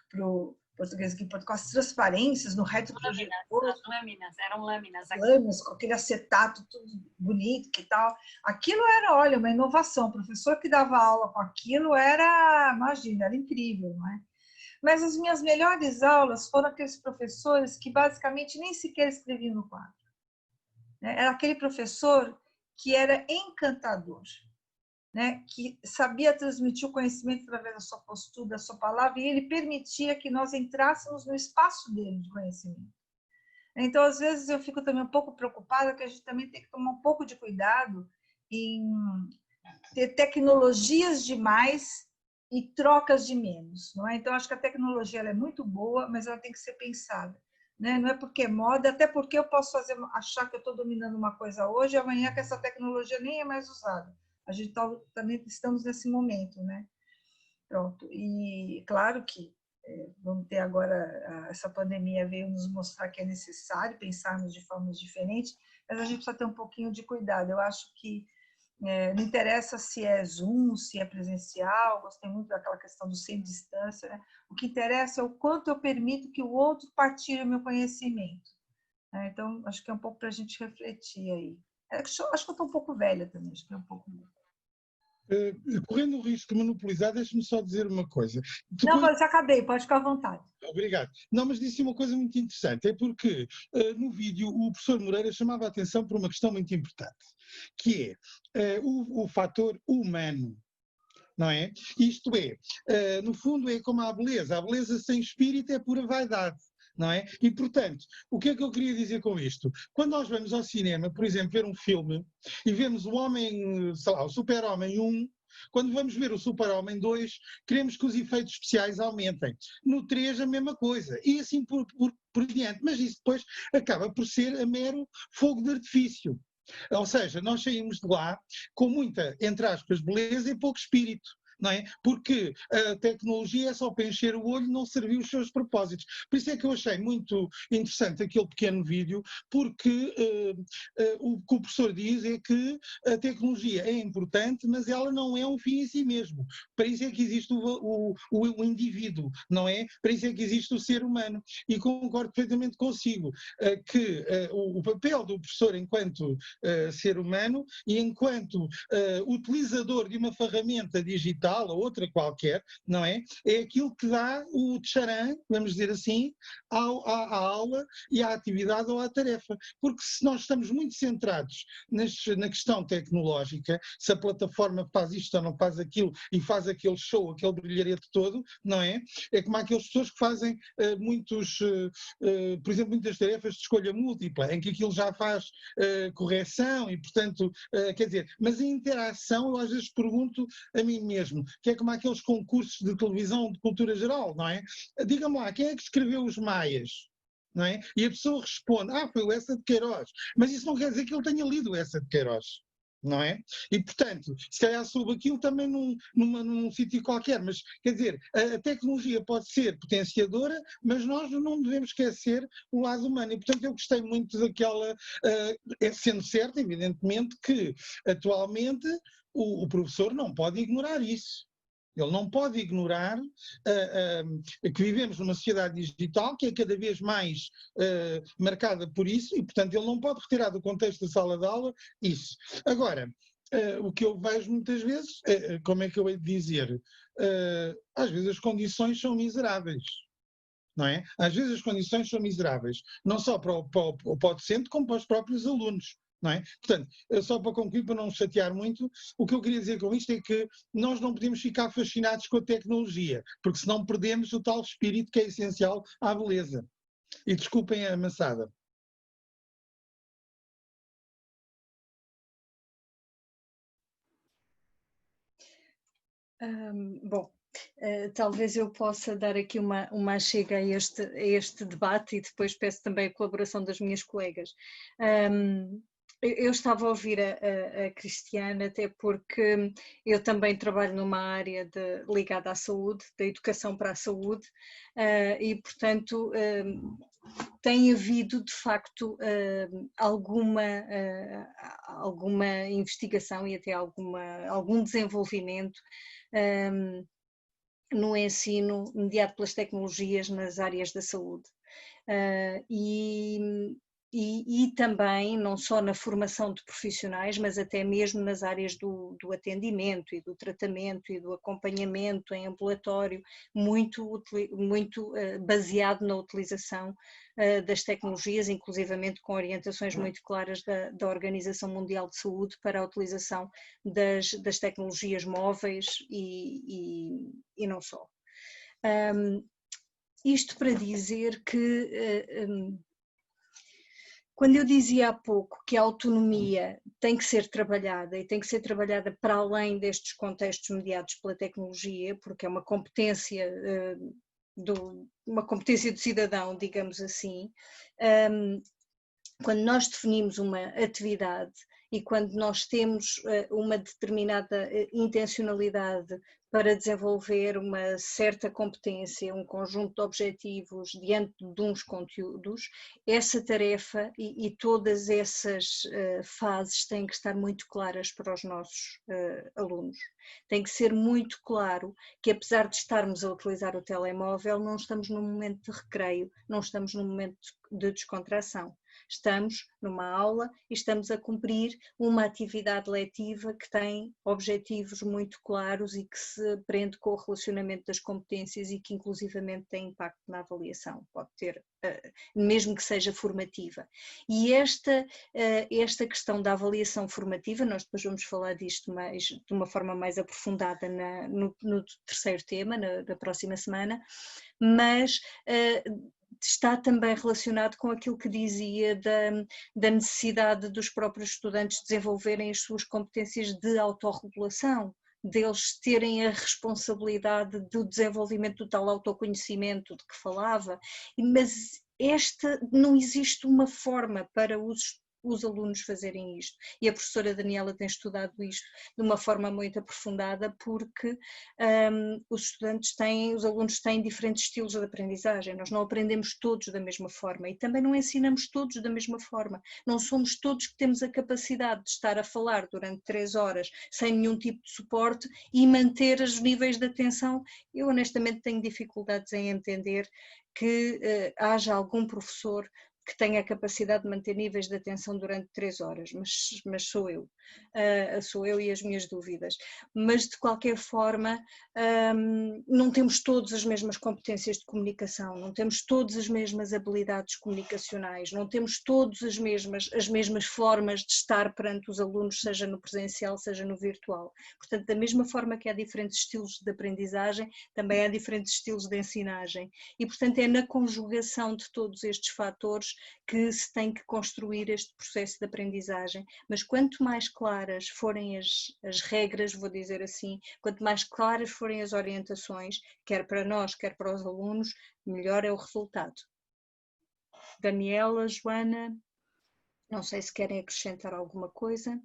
para português aqui, com as transparências no retroprojetor. Eram lâminas. Lâminas, com aquele acetato tudo bonito que tal. Aquilo era, olha, uma inovação. O professor que dava aula com aquilo era, imagina, era incrível, não é? Mas as minhas melhores aulas foram aqueles professores que basicamente nem sequer escreviam no quadro. Era aquele professor que era encantador, né? Que sabia transmitir o conhecimento através da sua postura, da sua palavra, e ele permitia que nós entrássemos no espaço dele de conhecimento. Então, às vezes, eu fico também um pouco preocupada que a gente também tem que tomar um pouco de cuidado em ter tecnologias demais e trocas de menos, não é? Então, acho que a tecnologia ela é muito boa, mas ela tem que ser pensada, né? Não é porque é moda, até porque eu posso achar que eu estou dominando uma coisa hoje e amanhã que essa tecnologia nem é mais usada. A gente também estamos nesse momento, né? Pronto. E claro que vamos ter agora, essa pandemia veio nos mostrar que é necessário pensarmos de formas diferentes, mas a gente precisa ter um pouquinho de cuidado. Eu acho que não interessa se é Zoom, se é presencial, gostei muito daquela questão do sem distância, né? O que interessa é o quanto eu permito que o outro partilhe o meu conhecimento. Né? Então, acho que é um pouco para a gente refletir aí. Acho que eu estou um pouco velha também, acho que é um pouco... Correndo o risco de monopolizar, deixe-me só dizer uma coisa. Não, mas já acabei, pode ficar à vontade. Obrigado. Não, mas disse uma coisa muito interessante, é porque no vídeo o professor Moreira chamava a atenção para uma questão muito importante, que é o fator humano. Não é? Isto é, no fundo é como a beleza sem espírito é pura vaidade. Não é? E, portanto, o que é que eu queria dizer com isto? Quando nós vamos ao cinema, por exemplo, ver um filme e vemos o Homem, sei lá, o Super-Homem 1, quando vamos ver o Super-Homem 2, queremos que os efeitos especiais aumentem. No 3, a mesma coisa. E assim por diante. Mas isso depois acaba por ser a mero fogo de artifício. Ou seja, nós saímos de lá com muita, entre aspas, beleza e pouco espírito. Não é? Porque a tecnologia é só para encher o olho, não serviu os seus propósitos. Por isso é que eu achei muito interessante aquele pequeno vídeo, porque o que o professor diz é que a tecnologia é importante, mas ela não é um fim em si mesmo. Para isso é que existe o indivíduo, não é? Para isso é que existe o ser humano. E concordo perfeitamente consigo que o papel do professor enquanto ser humano e enquanto utilizador de uma ferramenta digital, ou outra qualquer, não é? É aquilo que dá o tcharam, vamos dizer assim, à aula e à atividade ou à tarefa. Porque se nós estamos muito centrados na questão tecnológica, se a plataforma faz isto ou não faz aquilo e faz aquele show, aquele brilharete todo, não é? É como aquelas pessoas que fazem por exemplo, muitas tarefas de escolha múltipla, em que aquilo já faz correção e, portanto, quer dizer, mas a interação, eu às vezes pergunto a mim mesmo, que é como aqueles concursos de televisão de cultura geral, não é? Diga-me lá, quem é que escreveu os Maias? Não é? E a pessoa responde, foi o Essa de Queiroz. Mas isso não quer dizer que ele tenha lido o Essa de Queiroz. Não é? E, portanto, se calhar soube aquilo também num sítio qualquer, mas, quer dizer, a tecnologia pode ser potenciadora, mas nós não devemos esquecer o lado humano. E, portanto, eu gostei muito daquela, sendo certo, evidentemente, que atualmente o professor não pode ignorar isso. Ele não pode ignorar que vivemos numa sociedade digital que é cada vez mais marcada por isso e, portanto, ele não pode retirar do contexto da sala de aula isso. Agora, o que eu vejo muitas vezes, como é que eu hei de dizer? Às vezes as condições são miseráveis. Não é? Às vezes as condições são miseráveis, não só para o docente, como para os próprios alunos. Não é? Portanto, só para concluir, para não chatear muito, o que eu queria dizer com isto é que nós não podemos ficar fascinados com a tecnologia, porque senão perdemos o tal espírito que é essencial à beleza. E desculpem a amassada. Bom, talvez eu possa dar aqui uma chega a este debate e depois peço também a colaboração das minhas colegas. Eu estava a ouvir a Cristiana, até porque eu também trabalho numa área ligada à saúde, da educação para a saúde, e, portanto, tem havido, de facto, alguma investigação e até algum desenvolvimento no ensino mediado pelas tecnologias nas áreas da saúde. E também, não só na formação de profissionais, mas até mesmo nas áreas do atendimento e do tratamento e do acompanhamento em ambulatório, muito baseado na utilização das tecnologias, inclusivamente com orientações muito claras da Organização Mundial de Saúde para a utilização das tecnologias móveis e não só. Isto para dizer que, quando eu dizia há pouco que a autonomia tem que ser trabalhada e tem que ser trabalhada para além destes contextos mediados pela tecnologia, porque é uma competência do cidadão, digamos assim, quando nós definimos uma atividade e quando nós temos uma determinada intencionalidade para desenvolver uma certa competência, um conjunto de objetivos diante de uns conteúdos, essa tarefa e todas essas fases têm que estar muito claras para os nossos alunos. Tem que ser muito claro que, apesar de estarmos a utilizar o telemóvel, não estamos num momento de recreio, não estamos num momento de descontração. Estamos numa aula e estamos a cumprir uma atividade letiva que tem objetivos muito claros e que se prende com o relacionamento das competências e que inclusivamente tem impacto na avaliação, pode ter, mesmo que seja formativa. E esta questão da avaliação formativa, nós depois vamos falar disto de uma forma mais aprofundada no terceiro tema, na próxima semana, mas está também relacionado com aquilo que dizia da necessidade dos próprios estudantes desenvolverem as suas competências de autorregulação, deles terem a responsabilidade do desenvolvimento do tal autoconhecimento de que falava, mas não existe uma forma para os alunos fazerem isto, e a professora Daniela tem estudado isto de uma forma muito aprofundada, porque os alunos têm diferentes estilos de aprendizagem, nós não aprendemos todos da mesma forma e também não ensinamos todos da mesma forma, não somos todos que temos a capacidade de estar a falar durante 3 horas sem nenhum tipo de suporte e manter os níveis de atenção. Eu honestamente tenho dificuldades em entender que haja algum professor que tenha a capacidade de manter níveis de atenção durante 3 horas, mas sou eu e as minhas dúvidas. Mas de qualquer forma, não temos todas as mesmas competências de comunicação, não temos todas as mesmas habilidades comunicacionais, não temos todas as mesmas formas de estar perante os alunos, seja no presencial, seja no virtual. Portanto, da mesma forma que há diferentes estilos de aprendizagem, também há diferentes estilos de ensinagem. E, portanto, é na conjugação de todos estes fatores que se tem que construir este processo de aprendizagem, mas quanto mais claras forem as regras, vou dizer assim, quanto mais claras forem as orientações, quer para nós, quer para os alunos, melhor é o resultado. Daniela, Joana, não sei se querem acrescentar alguma coisa.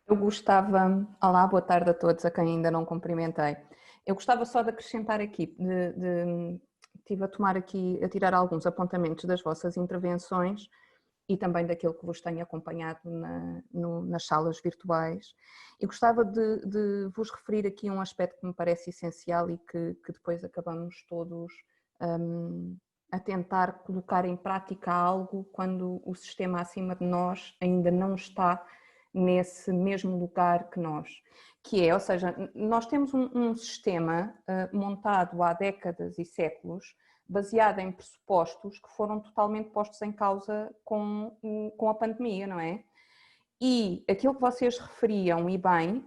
Eu gostava, olá, boa tarde a todos, a quem ainda não cumprimentei. Eu gostava só de acrescentar aqui, estive a tirar alguns apontamentos das vossas intervenções e também daquilo que vos tenho acompanhado nas salas virtuais. E gostava de vos referir aqui um aspecto que me parece essencial e que depois acabamos todos a tentar colocar em prática algo quando o sistema acima de nós ainda não está nesse mesmo lugar que nós. Ou seja, nós temos um sistema montado há décadas e séculos, baseado em pressupostos que foram totalmente postos em causa com a pandemia, não é? E aquilo que vocês referiam, e bem,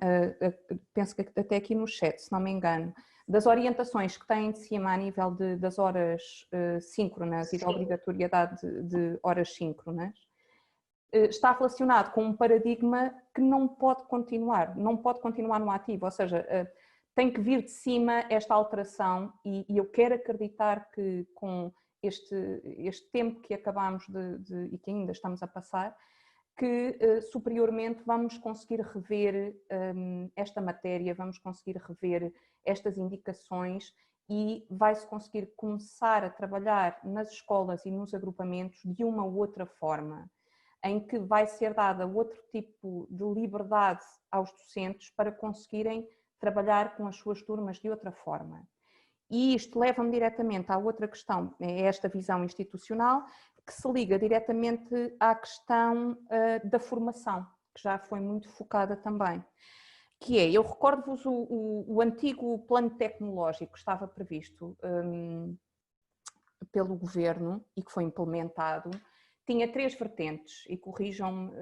penso que até aqui no chat, se não me engano, das orientações que têm de cima a nível das horas síncronas e da obrigatoriedade de horas síncronas, está relacionado com um paradigma que não pode continuar no ativo, ou seja, tem que vir de cima esta alteração e eu quero acreditar que com este tempo que acabamos e que ainda estamos a passar, que superiormente vamos conseguir rever esta matéria, vamos conseguir rever estas indicações e vai-se conseguir começar a trabalhar nas escolas e nos agrupamentos de uma ou outra forma, em que vai ser dada outro tipo de liberdade aos docentes para conseguirem trabalhar com as suas turmas de outra forma. E isto leva-me diretamente à outra questão, é esta visão institucional, que se liga diretamente à questão da formação, que já foi muito focada também. Que é, eu recordo-vos o antigo plano tecnológico que estava previsto pelo governo e que foi implementado, tinha 3 vertentes, e corrijam-me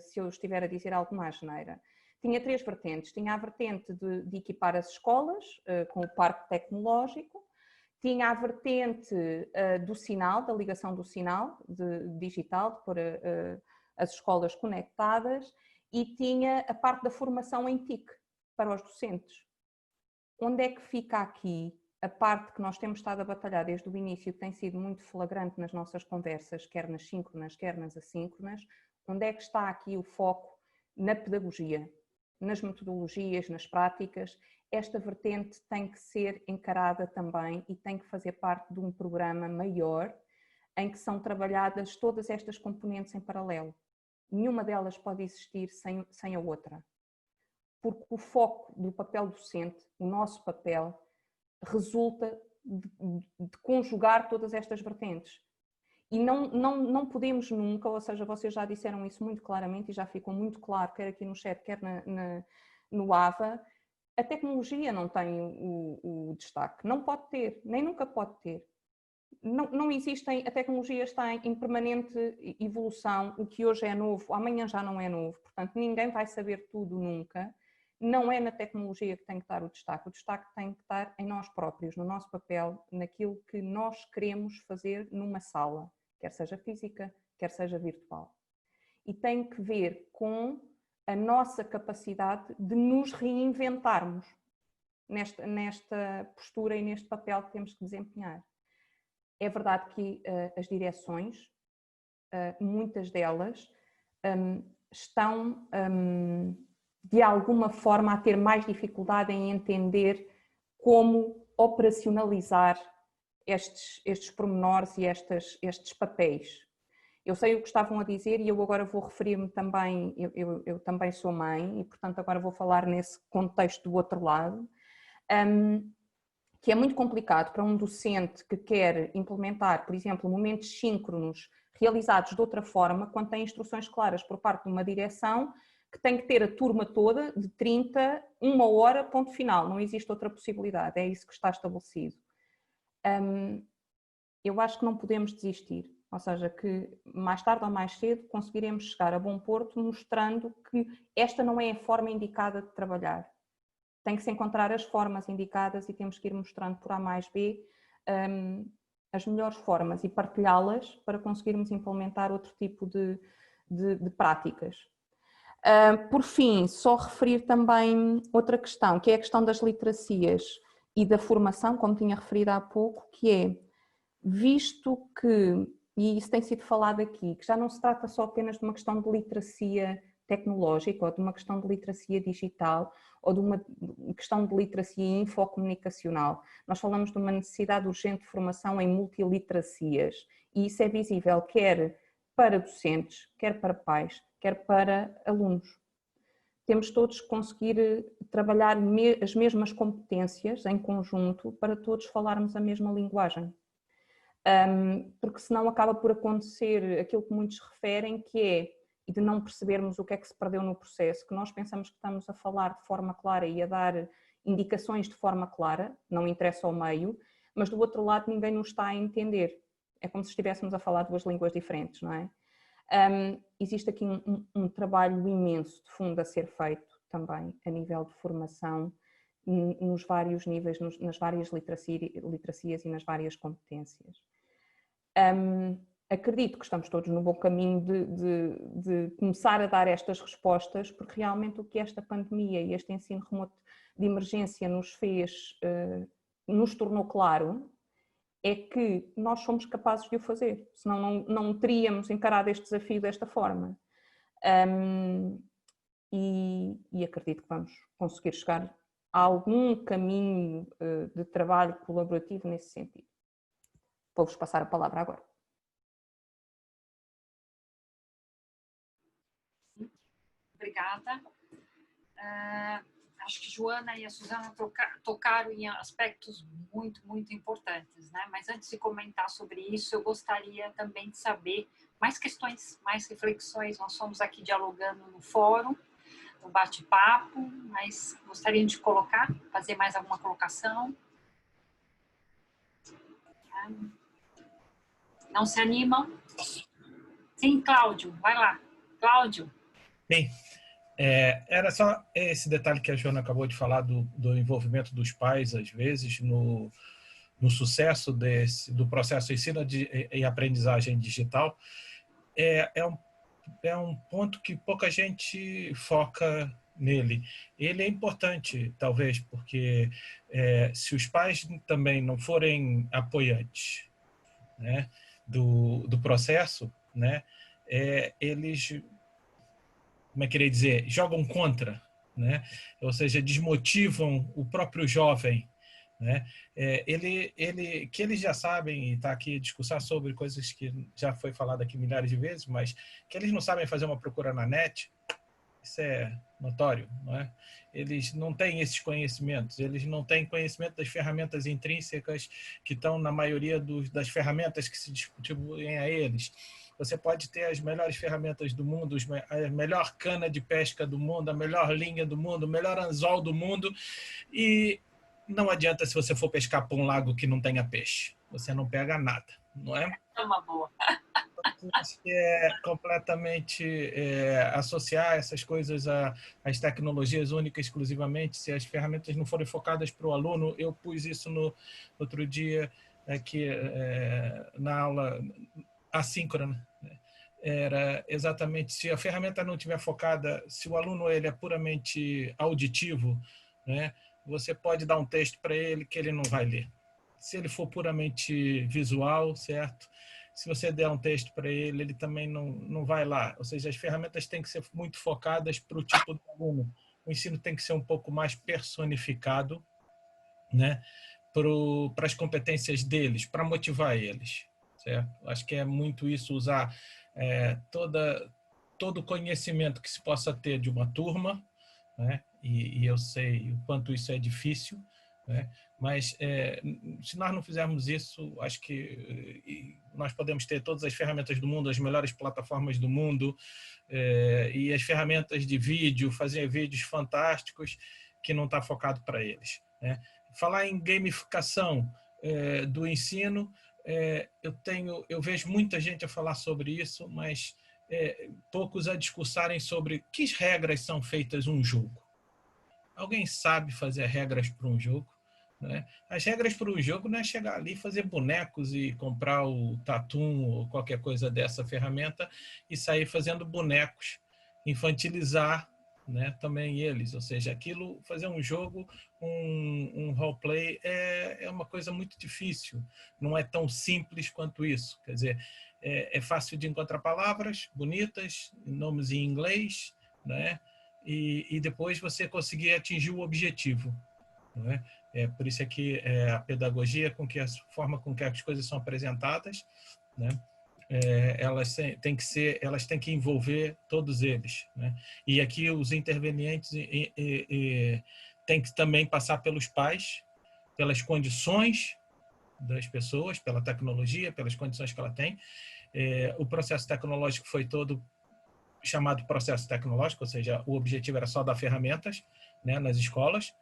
se eu estiver a dizer alguma asneira. Tinha 3 vertentes, tinha a vertente de equipar as escolas com o parque tecnológico, tinha a vertente do sinal, da ligação do sinal digital, de pôr as escolas conectadas, e tinha a parte da formação em TIC para os docentes. Onde é que fica aqui a parte que nós temos estado a batalhar desde o início, que tem sido muito flagrante nas nossas conversas, quer nas síncronas, quer nas assíncronas, onde é que está aqui o foco na pedagogia, nas metodologias, nas práticas? Esta vertente tem que ser encarada também e tem que fazer parte de um programa maior em que são trabalhadas todas estas componentes em paralelo. Nenhuma delas pode existir sem a outra, porque o foco do papel docente, o nosso papel, resulta de conjugar todas estas vertentes. E não podemos nunca, ou seja, vocês já disseram isso muito claramente e já ficou muito claro, quer aqui no chat, quer no AVA, a tecnologia não tem o destaque, não pode ter, nem nunca pode ter. Não existem, a tecnologia está em permanente evolução, o que hoje é novo, amanhã já não é novo, portanto ninguém vai saber tudo nunca. Não é na tecnologia que tem que estar o destaque tem que estar em nós próprios, no nosso papel, naquilo que nós queremos fazer numa sala, quer seja física, quer seja virtual. E tem que ver com a nossa capacidade de nos reinventarmos nesta postura e neste papel que temos que desempenhar. É verdade que as direções, muitas delas, estão de alguma forma a ter mais dificuldade em entender como operacionalizar estes pormenores e estes papéis. Eu sei o que estavam a dizer e eu agora vou referir-me também, eu também sou mãe e portanto agora vou falar nesse contexto do outro lado, que é muito complicado para um docente que quer implementar, por exemplo, momentos síncronos realizados de outra forma, quando tem instruções claras por parte de uma direção que tem que ter a turma toda de 30, 1 hora, ponto final, não existe outra possibilidade, é isso que está estabelecido. Eu acho que não podemos desistir, ou seja, que mais tarde ou mais cedo conseguiremos chegar a bom porto mostrando que esta não é a forma indicada de trabalhar. Tem que se encontrar as formas indicadas e temos que ir mostrando por A mais B as melhores formas e partilhá-las para conseguirmos implementar outro tipo de práticas. Por fim, só referir também outra questão, que é a questão das literacias e da formação, como tinha referido há pouco, que é, visto que, e isso tem sido falado aqui, que já não se trata só apenas de uma questão de literacia tecnológica ou de uma questão de literacia digital ou de uma questão de literacia infocomunicacional. Nós falamos de uma necessidade urgente de formação em multiliteracias e isso é visível quer para docentes, quer para pais, quer para alunos. Temos todos que conseguir trabalhar as mesmas competências em conjunto para todos falarmos a mesma linguagem. Porque senão acaba por acontecer aquilo que muitos referem, que é, e de não percebermos o que é que se perdeu no processo, que nós pensamos que estamos a falar de forma clara e a dar indicações de forma clara, não interessa ao meio, mas do outro lado ninguém nos está a entender. É como se estivéssemos a falar 2 línguas diferentes, não é? Existe aqui um trabalho imenso de fundo a ser feito também a nível de formação nos vários níveis, nas várias literacias e nas várias competências. Acredito que estamos todos no bom caminho de começar a dar estas respostas, porque realmente o que esta pandemia e este ensino remoto de emergência nos tornou claro é que nós somos capazes de o fazer, senão não teríamos encarado este desafio desta forma. E acredito que vamos conseguir chegar a algum caminho de trabalho colaborativo nesse sentido. Vou-vos passar a palavra agora. Obrigada. acho que Joana e a Suzana tocaram em aspectos muito, muito importantes, né? Mas antes de comentar sobre isso, eu gostaria também de saber mais questões, mais reflexões. Nós fomos aqui dialogando no fórum, no bate-papo, mas gostaria de fazer mais alguma colocação? Não se animam? Sim, Cláudio, vai lá. Cláudio. Bem, era só esse detalhe que a Joana acabou de falar do envolvimento dos pais, às vezes, no sucesso do processo de ensino e aprendizagem digital. É um ponto que pouca gente foca nele. Ele é importante, talvez, porque se os pais também não forem apoiantes, né, do processo, né, eles, como é que queria dizer, jogam contra, né? Ou seja, desmotivam o próprio jovem, né? Que eles já sabem, e está aqui discussão sobre coisas que já foi falado aqui milhares de vezes, mas que eles não sabem fazer uma procura na net, isso é notório, não é? Eles não têm esses conhecimentos, eles não têm conhecimento das ferramentas intrínsecas que estão na maioria das ferramentas que se distribuem a eles. Você pode ter as melhores ferramentas do mundo, a melhor cana de pesca do mundo, a melhor linha do mundo, o melhor anzol do mundo, e não adianta se você for pescar para um lago que não tenha peixe. Você não pega nada, não é? É uma boa. Acho que é completamente associar essas coisas às tecnologias únicas exclusivamente, se as ferramentas não forem focadas para o aluno. Eu pus isso no outro dia aqui na aula assíncrona. Era exatamente, se a ferramenta não estiver focada, se o aluno ele é puramente auditivo, né, você pode dar um texto para ele que ele não vai ler. Se ele for puramente visual, certo? Se você der um texto para ele, ele também não vai lá. Ou seja, as ferramentas têm que ser muito focadas para o tipo de aluno. O ensino tem que ser um pouco mais personificado, né, para as competências deles, para motivar eles, certo? Acho que é muito isso, usar todo o conhecimento que se possa ter de uma turma, né? E eu sei o quanto isso é difícil, né? Mas se nós não fizermos isso, acho que nós podemos ter todas as ferramentas do mundo, as melhores plataformas do mundo, e as ferramentas de vídeo, fazer vídeos fantásticos que não está focado para eles, né? Falar em gamificação do ensino, eu vejo muita gente a falar sobre isso, mas poucos a discursarem sobre que regras são feitas um jogo. Alguém sabe fazer regras para um jogo? Né? As regras para um jogo não é chegar ali, fazer bonecos e comprar o Tatum ou qualquer coisa dessa ferramenta e sair fazendo bonecos, infantilizar, né, também eles. Ou seja, aquilo, fazer um jogo, um roleplay é uma coisa muito difícil, não é tão simples quanto isso. Quer dizer, é fácil de encontrar palavras bonitas, nomes em inglês, né? E depois você conseguir atingir o objetivo, não é? Por isso é que a pedagogia, a forma com que as coisas são apresentadas, né? Elas têm que envolver todos eles, né? E aqui os intervenientes têm que também passar pelos pais, pelas condições das pessoas, pela tecnologia, pelas condições que ela tem. O processo tecnológico foi todo chamado processo tecnológico, ou seja, o objetivo era só dar ferramentas, né, nas escolas,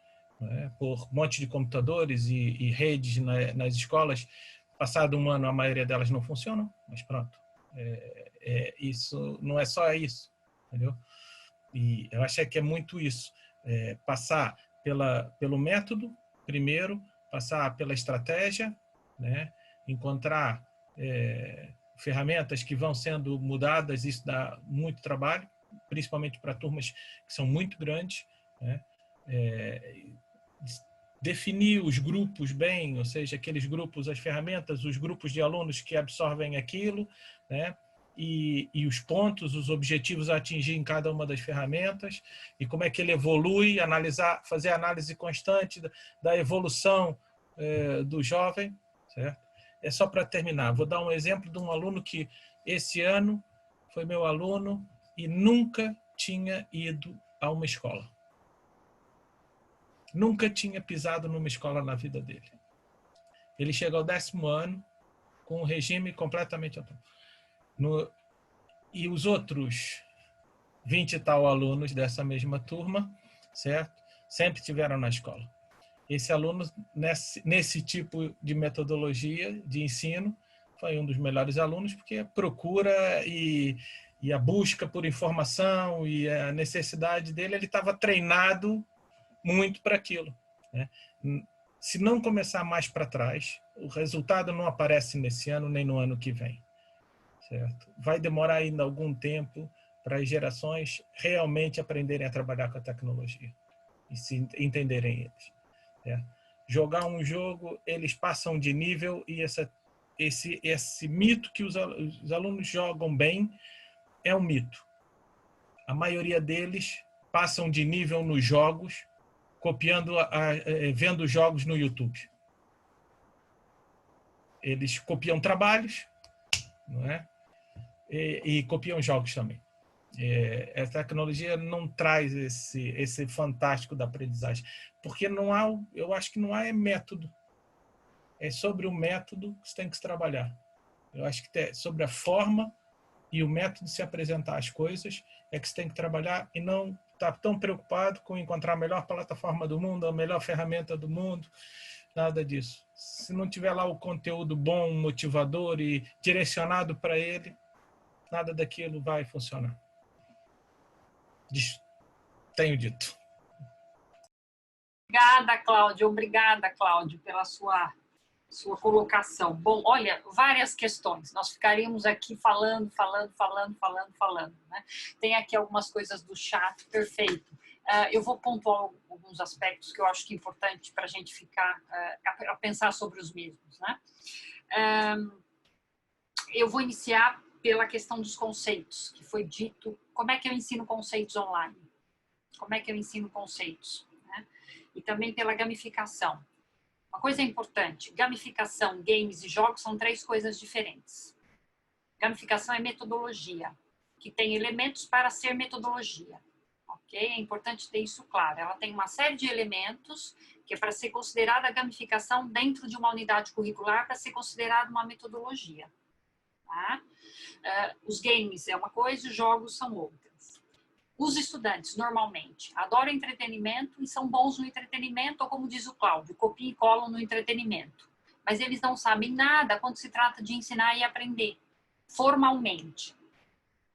né, por um monte de computadores e redes nas escolas. Passado um ano, a maioria delas não funcionam, mas pronto. Isso não é só isso, entendeu? E eu acho que é muito isso. Passar pelo método, primeiro, passar pela estratégia, né? Encontrar ferramentas que vão sendo mudadas, isso dá muito trabalho, principalmente para turmas que são muito grandes, né? Definir os grupos bem, ou seja, aqueles grupos, as ferramentas, os grupos de alunos que absorvem aquilo, né? E os pontos, os objetivos a atingir em cada uma das ferramentas, e como é que ele evolui, fazer análise constante da evolução do jovem, certo? É só para terminar, vou dar um exemplo de um aluno que esse ano foi meu aluno e nunca tinha ido a uma escola. nunca tinha pisado numa escola na vida dele. Ele chega ao 10º ano com um regime completamente autônomo. E os outros 20 e tal alunos dessa mesma turma, certo? Sempre tiveram na escola. Esse aluno, nesse tipo de metodologia de ensino, foi um dos melhores alunos, porque a procura e a busca por informação e a necessidade dele, ele estava treinado muito para aquilo, né? Se não começar mais para trás, o resultado não aparece nesse ano nem no ano que vem, certo? Vai demorar ainda algum tempo para as gerações realmente aprenderem a trabalhar com a tecnologia e se entenderem eles, certo? Jogar um jogo, eles passam de nível e esse mito que os alunos jogam bem é um mito. A maioria deles passam de nível nos jogos vendo jogos no YouTube. Eles copiam trabalhos, não é? E copiam jogos também. A tecnologia não traz esse fantástico da aprendizagem, porque não há, eu acho que não há método. É sobre o método que você tem que se trabalhar. Eu acho que é sobre a forma e o método de se apresentar as coisas é que você tem que trabalhar e não estar tão preocupado com encontrar a melhor plataforma do mundo, a melhor ferramenta do mundo, nada disso. Se não tiver lá o conteúdo bom, motivador e direcionado para ele, nada daquilo vai funcionar. Tenho dito. Obrigada, Cláudio, pela sua colocação. Bom, olha, várias questões. Nós ficaríamos aqui falando, né? Tem aqui algumas coisas do chat, perfeito. Eu vou pontuar alguns aspectos que eu acho que é importante para a gente ficar a pensar sobre os mesmos, né? Eu vou iniciar pela questão dos conceitos, que foi dito, como é que eu ensino conceitos online? Como é que eu ensino conceitos? Né? E também pela gamificação. Uma coisa importante, gamificação, games e jogos são 3 coisas diferentes. Gamificação é metodologia, que tem elementos para ser metodologia. Ok? É importante ter isso claro. Ela tem uma série de elementos que é para ser considerada a gamificação dentro de uma unidade curricular, para ser considerada uma metodologia. Tá? Os games é uma coisa, os jogos são outras. Os estudantes, normalmente, adoram entretenimento e são bons no entretenimento, ou como diz o Cláudio, copiam e colam no entretenimento. Mas eles não sabem nada quando se trata de ensinar e aprender, formalmente.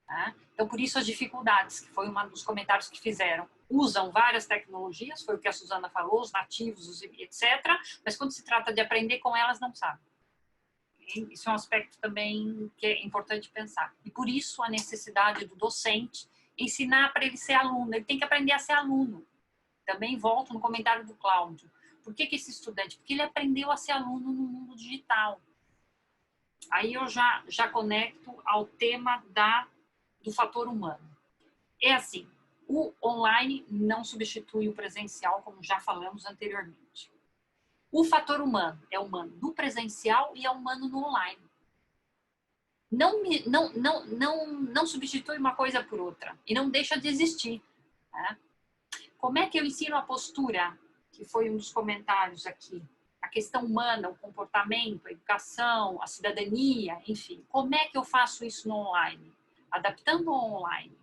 Tá? Então, por isso as dificuldades, que foi um dos comentários que fizeram. Usam várias tecnologias, foi o que a Suzana falou, os nativos, etc. Mas quando se trata de aprender com elas, não sabem. Isso é um aspecto também que é importante pensar. E por isso a necessidade do docente ensinar para ele ser aluno. Ele tem que aprender a ser aluno. Também volto no comentário do Cláudio. Por que esse estudante? Porque ele aprendeu a ser aluno no mundo digital. Aí eu já conecto ao tema do fator humano. É assim, o online não substitui o presencial, como já falamos anteriormente. O fator humano é humano do presencial e é humano no online. Não substitui uma coisa por outra e não deixa de existir. Né? Como é que eu ensino a postura, que foi um dos comentários aqui, a questão humana, o comportamento, a educação, a cidadania, enfim. Como é que eu faço isso no online? Adaptando ao online.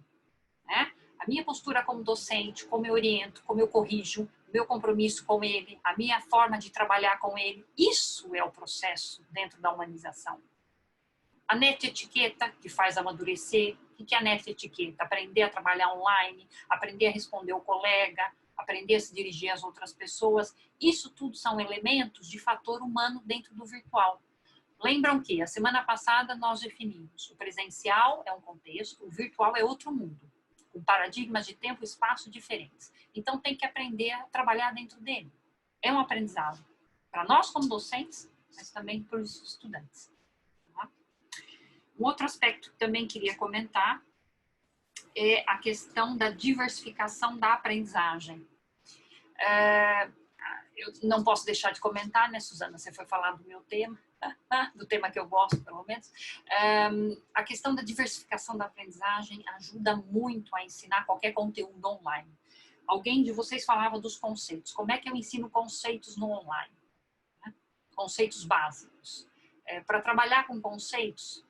Né? A minha postura como docente, como eu oriento, como eu corrijo, o meu compromisso com ele, a minha forma de trabalhar com ele, isso é o processo dentro da humanização. A neta-etiqueta, que faz amadurecer. O que é a neta-etiqueta? Aprender a trabalhar online, aprender a responder ao colega, aprender a se dirigir às outras pessoas. Isso tudo são elementos de fator humano dentro do virtual. Lembram que a semana passada nós definimos o presencial é um contexto, o virtual é outro mundo, com paradigmas de tempo e espaço diferentes. Então tem que aprender a trabalhar dentro dele. É um aprendizado para nós como docentes, mas também para os estudantes. Um outro aspecto que também queria comentar é a questão da diversificação da aprendizagem. Eu não posso deixar de comentar, né, Suzana? Você foi falar do meu tema, do tema que eu gosto, pelo menos. A questão da diversificação da aprendizagem ajuda muito a ensinar qualquer conteúdo online. Alguém de vocês falava dos conceitos. Como é que eu ensino conceitos no online? Né? Conceitos básicos. Para trabalhar com conceitos,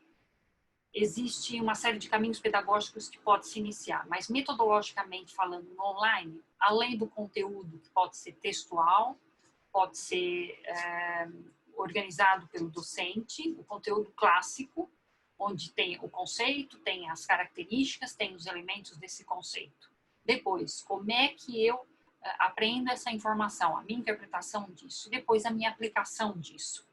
existe uma série de caminhos pedagógicos que pode se iniciar, mas metodologicamente falando no online, além do conteúdo que pode ser textual, pode ser organizado pelo docente, o conteúdo clássico, onde tem o conceito, tem as características, tem os elementos desse conceito. Depois, como é que eu aprendo essa informação, a minha interpretação disso, e depois a minha aplicação disso.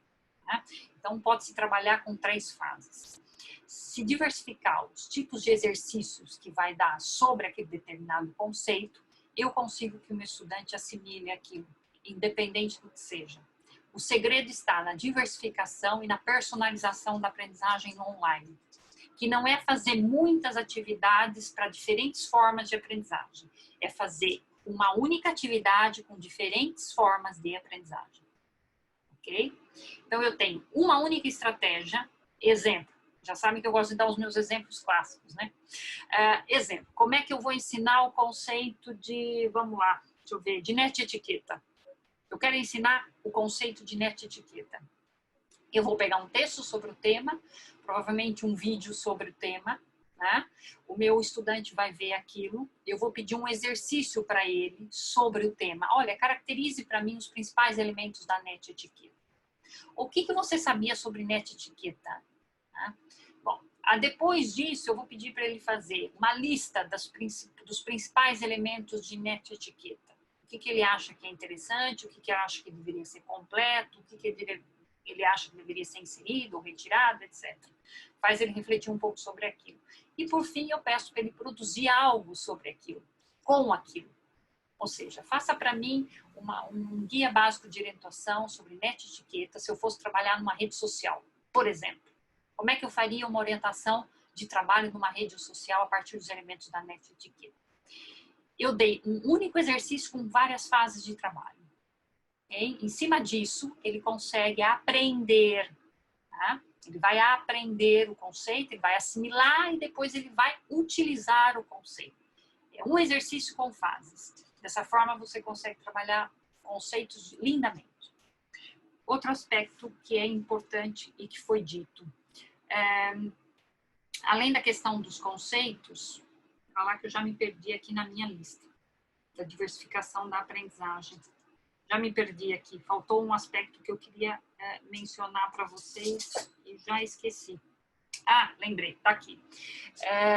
Né? Então, pode-se trabalhar com 3 fases. Se diversificar os tipos de exercícios que vai dar sobre aquele determinado conceito, eu consigo que o meu estudante assimile aquilo, independente do que seja. O segredo está na diversificação e na personalização da aprendizagem no online, que não é fazer muitas atividades para diferentes formas de aprendizagem, é fazer uma única atividade com diferentes formas de aprendizagem. Ok? Então, eu tenho uma única estratégia, exemplo. Já sabem que eu gosto de dar os meus exemplos clássicos, né? Exemplo, como é que eu vou ensinar o conceito de, vamos lá, deixa eu ver, de net-etiqueta. Eu quero ensinar o conceito de net-etiqueta. Eu vou pegar um texto sobre o tema, provavelmente um vídeo sobre o tema, né? O meu estudante vai ver aquilo, eu vou pedir um exercício para ele sobre o tema. Olha, caracterize para mim os principais elementos da net-etiqueta. O que você sabia sobre net-etiqueta? Bom, depois disso eu vou pedir para ele fazer uma lista dos principais elementos de net-etiqueta. O que ele acha que é interessante, o que ele acha que deveria ser completo, o que ele acha que deveria ser inserido ou retirado, etc. Faz ele refletir um pouco sobre aquilo. E por fim eu peço para ele produzir algo sobre aquilo, com aquilo. Ou seja, faça para mim um guia básico de orientação sobre net-etiqueta se eu fosse trabalhar numa rede social, por exemplo. Como é que eu faria uma orientação de trabalho numa rede social a partir dos elementos da net-etiqueta? Eu dei um único exercício com várias fases de trabalho. Okay? Em cima disso, ele consegue aprender. Tá? Ele vai aprender o conceito, ele vai assimilar e depois ele vai utilizar o conceito. É um exercício com fases. Dessa forma, você consegue trabalhar conceitos lindamente. Outro aspecto que é importante e que foi dito. Além da questão dos conceitos, falar que eu já me perdi aqui na minha lista, da diversificação da aprendizagem. Já me perdi aqui, faltou um aspecto que eu queria mencionar para vocês e já esqueci. Lembrei, tá aqui.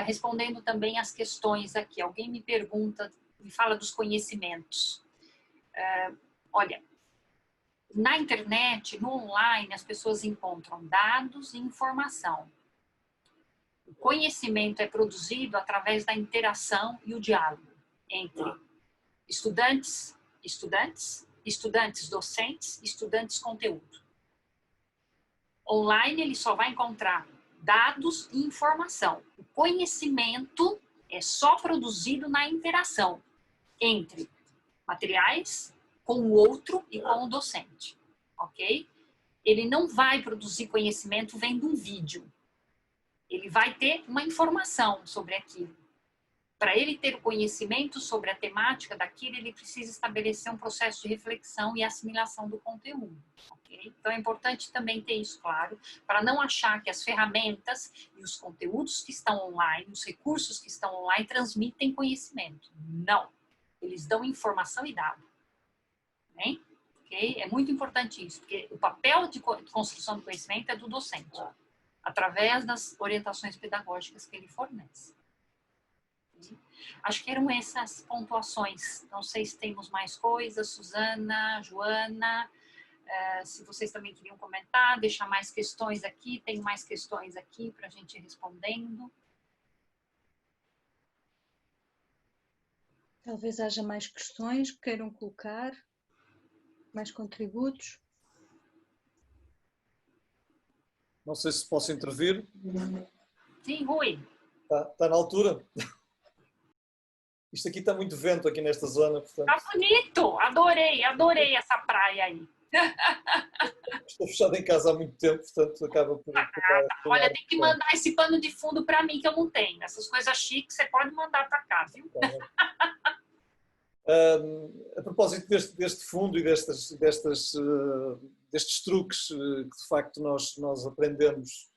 Respondendo também as questões aqui, alguém me pergunta, me fala dos conhecimentos. Olha, na internet, no online, as pessoas encontram dados e informação. O conhecimento é produzido através da interação e o diálogo entre estudantes, docentes, estudantes, conteúdo. Online, ele só vai encontrar dados e informação. O conhecimento é só produzido na interação entre materiais, com o outro e com o docente, ok? Ele não vai produzir conhecimento vendo um vídeo. Ele vai ter uma informação sobre aquilo. Para ele ter o conhecimento sobre a temática daquilo, ele precisa estabelecer um processo de reflexão e assimilação do conteúdo. Okay? Então, é importante também ter isso claro, para não achar que as ferramentas e os conteúdos que estão online, os recursos que estão online, transmitem conhecimento. Não. Eles dão informação e dado. Bem? Okay? É muito importante isso, porque o papel de construção do conhecimento é do docente, através das orientações pedagógicas que ele fornece. Acho que eram essas pontuações. Não sei se temos mais coisas, Suzana, Joana, se vocês também queriam comentar, deixar mais questões aqui, tem mais questões aqui para a gente ir respondendo. Talvez haja mais questões que queiram colocar, mais contributos. Não sei se posso intervir. Sim, Rui. Está na altura? Isto aqui está muito vento aqui nesta zona. Portanto... Está bonito, adorei essa praia aí. Estou fechado em casa há muito tempo, portanto acaba por... Olha, tem que mandar esse pano de fundo para mim que eu não tenho. Essas coisas chiques você pode mandar para cá, viu? A propósito deste fundo e destes truques que de facto nós aprendemos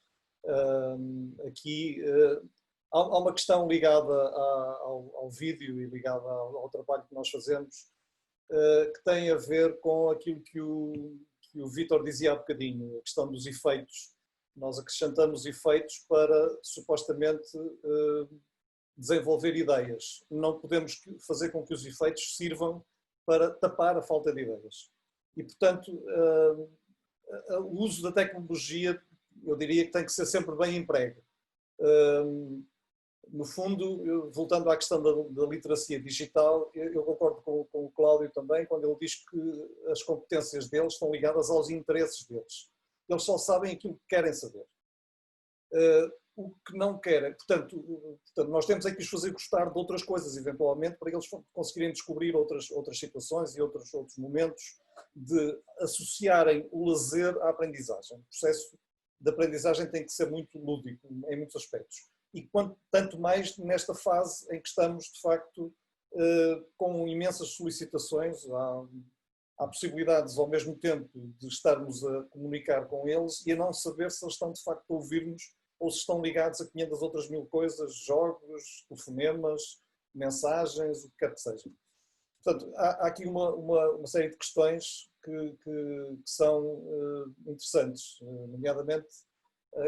aqui, há uma questão ligada ao vídeo e ligada ao trabalho que nós fazemos, que tem a ver com aquilo que o Vítor dizia há bocadinho, a questão dos efeitos. Nós acrescentamos efeitos para supostamente desenvolver ideias. Não podemos fazer com que os efeitos sirvam para tapar a falta de ideias. E, portanto, o uso da tecnologia, eu diria que tem que ser sempre bem emprego. No fundo, voltando à questão da literacia digital, eu concordo com o Cláudio também, quando ele diz que as competências deles estão ligadas aos interesses deles. Eles só sabem aquilo que querem saber. O que não querem, portanto, nós temos é que os fazer gostar de outras coisas, eventualmente, para eles conseguirem descobrir outras situações e outros momentos de associarem o lazer à aprendizagem. O processo de aprendizagem tem que ser muito lúdico, em muitos aspectos. E tanto mais nesta fase em que estamos, de facto, com imensas solicitações, há possibilidades ao mesmo tempo de estarmos a comunicar com eles e a não saber se eles estão, de facto, a ouvir-nos ou se estão ligados a 500 outras mil coisas, jogos, telefonemas, mensagens, o que quer que seja. Portanto, há aqui uma série de questões que são interessantes, nomeadamente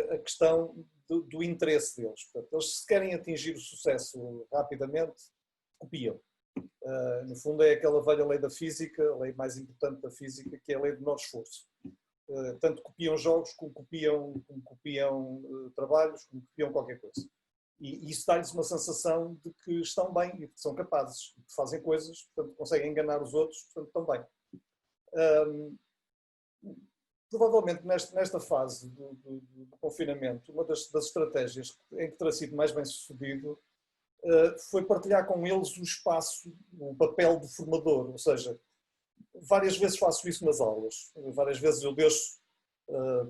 a questão do interesse deles. Portanto, eles, se querem atingir o sucesso rapidamente, copiam. No fundo, é aquela velha lei da física, a lei mais importante da física, que é a lei do menor esforço. Tanto copiam jogos, como copiam trabalhos, como copiam qualquer coisa. E isso dá-lhes uma sensação de que estão bem e que são capazes, que fazem coisas, portanto conseguem enganar os outros, portanto estão bem. Provavelmente nesta fase do confinamento, uma das estratégias em que terá sido mais bem sucedido foi partilhar com eles o espaço, o papel do formador, ou seja, várias vezes faço isso nas aulas, várias vezes eu deixo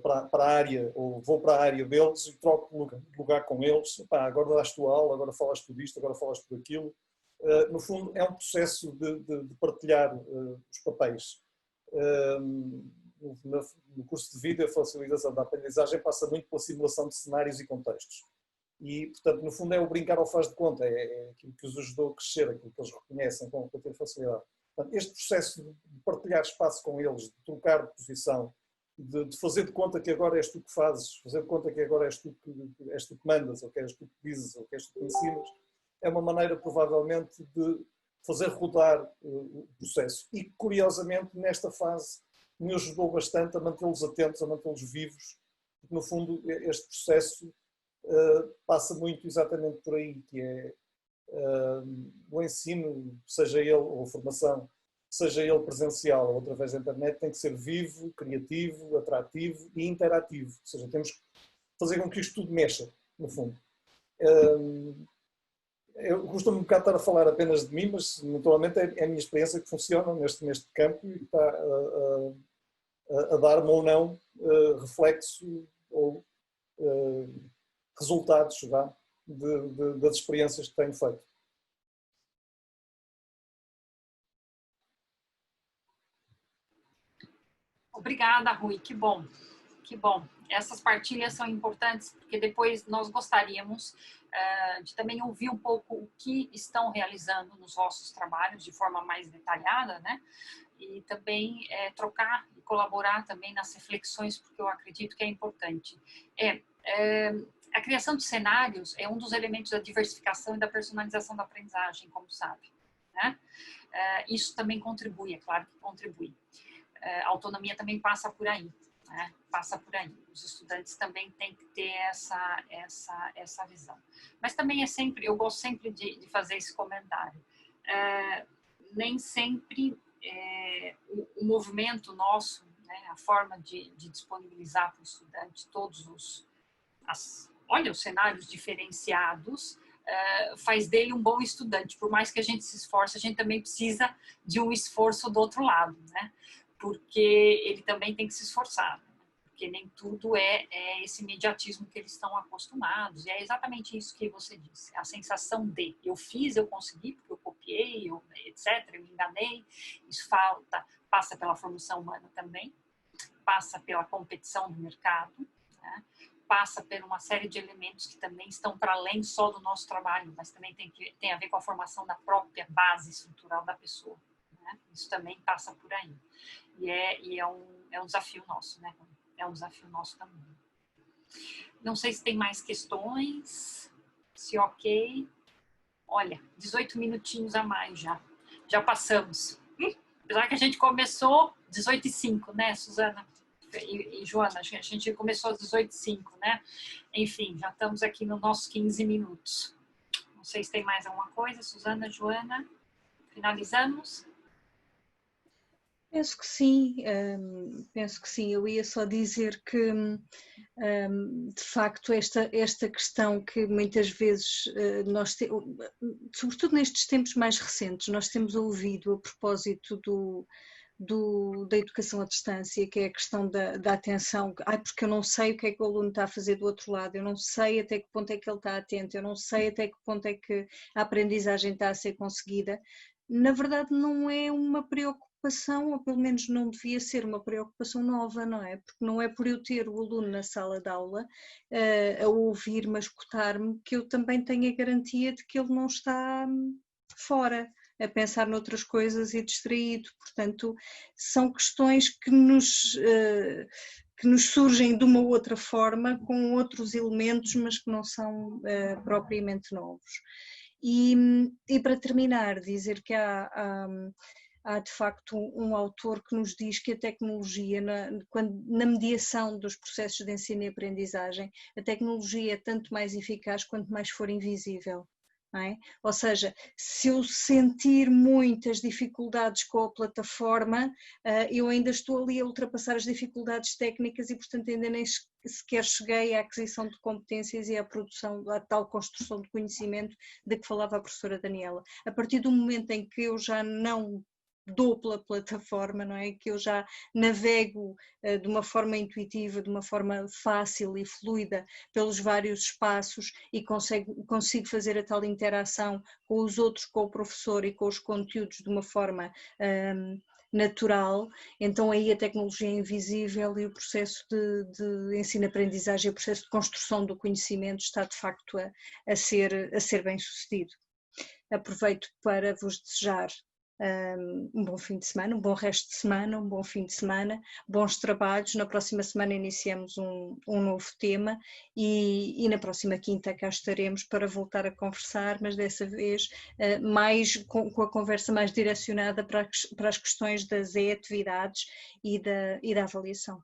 para a área, ou vou para a área deles e troco de lugar com eles. Epá, agora dás tu a aula, agora falas tu disto, agora falas tu daquilo. No fundo, é um processo de partilhar os papéis. No curso de vida, a facilitação da aprendizagem passa muito pela simulação de cenários e contextos. E, portanto, no fundo é o brincar ao faz de conta, é aquilo que os ajudou a crescer, aquilo que eles reconhecem com ter facilidade. Portanto, este processo de partilhar espaço com eles, de trocar de posição, de fazer de conta que agora és tu que fazes, fazer de conta que agora és tu que mandas, ou que és tu que dizes, ou que és tu que ensinas, é uma maneira provavelmente de fazer rodar o processo. E curiosamente nesta fase me ajudou bastante a mantê-los atentos, a mantê-los vivos, porque no fundo este processo passa muito exatamente por aí, que é o ensino, seja ele, ou a formação, seja ele presencial ou através da internet, tem que ser vivo, criativo, atrativo e interativo. Ou seja, temos que fazer com que isto tudo mexa, no fundo. Eu costumo um bocado estar a falar apenas de mim, mas naturalmente é a minha experiência que funciona neste campo e que está a dar-me ou não reflexo ou resultados das experiências que tenho feito. Obrigada, Rui, que bom, que bom. Essas partilhas são importantes porque depois nós gostaríamos de também ouvir um pouco o que estão realizando nos vossos trabalhos de forma mais detalhada, né? E também trocar e colaborar também nas reflexões, porque eu acredito que é importante. A criação de cenários é um dos elementos da diversificação e da personalização da aprendizagem, como sabe, né? Isso também contribui, é claro que contribui. A autonomia também passa por aí, né? Passa por aí. Os estudantes também têm que ter essa visão. Mas também eu gosto sempre de fazer esse comentário. Nem sempre o movimento nosso, né, a forma de disponibilizar para o estudante todos os cenários diferenciados, faz dele um bom estudante. Por mais que a gente se esforce, a gente também precisa de um esforço do outro lado, né? Porque ele também tem que se esforçar, né? Porque nem tudo é esse imediatismo que eles estão acostumados, e é exatamente isso que você disse, a sensação de eu fiz, eu consegui, porque eu copiei, copiei, ou etc., eu me enganei. Isso passa pela formação humana também, passa pela competição do mercado, né? Passa por uma série de elementos que também estão para além só do nosso trabalho, mas também tem a ver com a formação da própria base estrutural da pessoa, né? Isso também passa por aí. E é um desafio nosso, né? É um desafio nosso também. Não sei se tem mais questões, se ok. Olha, 18 minutinhos a mais já passamos. Apesar que a gente começou 18h05, né, Suzana e Joana? A gente começou às 18h05, né? Enfim, já estamos aqui nos nossos 15 minutos. Não sei se tem mais alguma coisa, Suzana, Joana. Finalizamos? Penso que sim, penso que sim. Eu ia só dizer que, de facto, esta questão que muitas vezes nós, sobretudo nestes tempos mais recentes, nós temos ouvido a propósito da educação à distância, que é a questão da atenção. Porque eu não sei o que é que o aluno está a fazer do outro lado, eu não sei até que ponto é que ele está atento, eu não sei até que ponto é que a aprendizagem está a ser conseguida. Na verdade, não é uma preocupação, ou pelo menos não devia ser uma preocupação nova, não é? Porque não é por eu ter o aluno na sala de aula a ouvir-me, a escutar-me, que eu também tenho a garantia de que ele não está fora, a pensar noutras coisas e distraído. Portanto, são questões que nos surgem de uma outra forma, com outros elementos, mas que não são propriamente novos. E para terminar, dizer que há de facto um autor que nos diz que a tecnologia, na mediação dos processos de ensino e aprendizagem, a tecnologia é tanto mais eficaz quanto mais for invisível. Não é? Ou seja, se eu sentir muitas dificuldades com a plataforma, eu ainda estou ali a ultrapassar as dificuldades técnicas e, portanto, ainda nem sequer cheguei à aquisição de competências e à produção, à tal construção de conhecimento de que falava a professora Daniela. A partir do momento em que eu já não dou pela plataforma, não é? Que eu já navego de uma forma intuitiva, de uma forma fácil e fluida pelos vários espaços e consigo fazer a tal interação com os outros, com o professor e com os conteúdos de uma forma natural, então aí a tecnologia é invisível e o processo de ensino-aprendizagem, o processo de construção do conhecimento está de facto a ser bem sucedido. Aproveito para vos desejar um bom fim de semana, um bom resto de semana, um bom fim de semana, bons trabalhos. Na próxima semana iniciamos um novo tema e na próxima quinta cá estaremos para voltar a conversar, mas dessa vez mais com a conversa mais direcionada para as questões das atividades e da avaliação.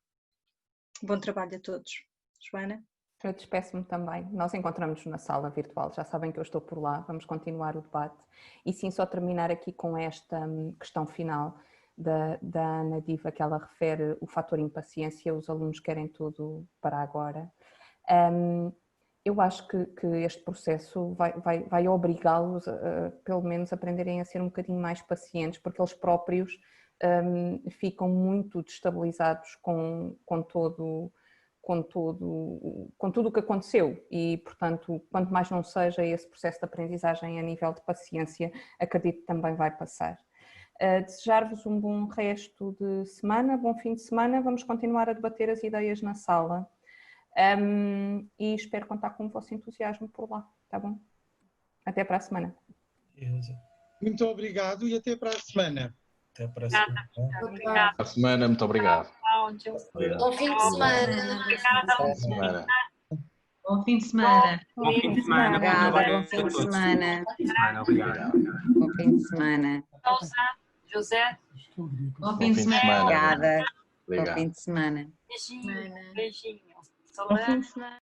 Bom trabalho a todos. Joana? Eu despeço-me também. Nós encontramos-nos na sala virtual, já sabem que eu estou por lá, vamos continuar o debate. E sim, só terminar aqui com esta questão final da Ana Diva, que ela refere o fator impaciência, os alunos querem tudo para agora. Eu acho que este processo vai obrigá-los a, pelo menos, aprenderem a ser um bocadinho mais pacientes, porque eles próprios ficam muito destabilizados com tudo o que aconteceu e, portanto, quanto mais não seja esse processo de aprendizagem a nível de paciência, acredito que também vai passar. Desejar-vos um bom resto de semana, bom fim de semana, vamos continuar a debater as ideias na sala e espero contar com o vosso entusiasmo por lá, tá bom? Até para a semana. Muito obrigado e até para a semana. Até para a semana. Obrigada. Boa semana, muito obrigado. Bom fim de semana. Obrigada. Boa semana. Bom fim de semana. Bom fim de semana. Obrigada, bom fim de semana. Obrigado. Bom fim de semana. José. Bom fim de semana. Obrigada. Bom Obrigado. fim de semana. Beijinho. Beijinho. Bom fim de semana.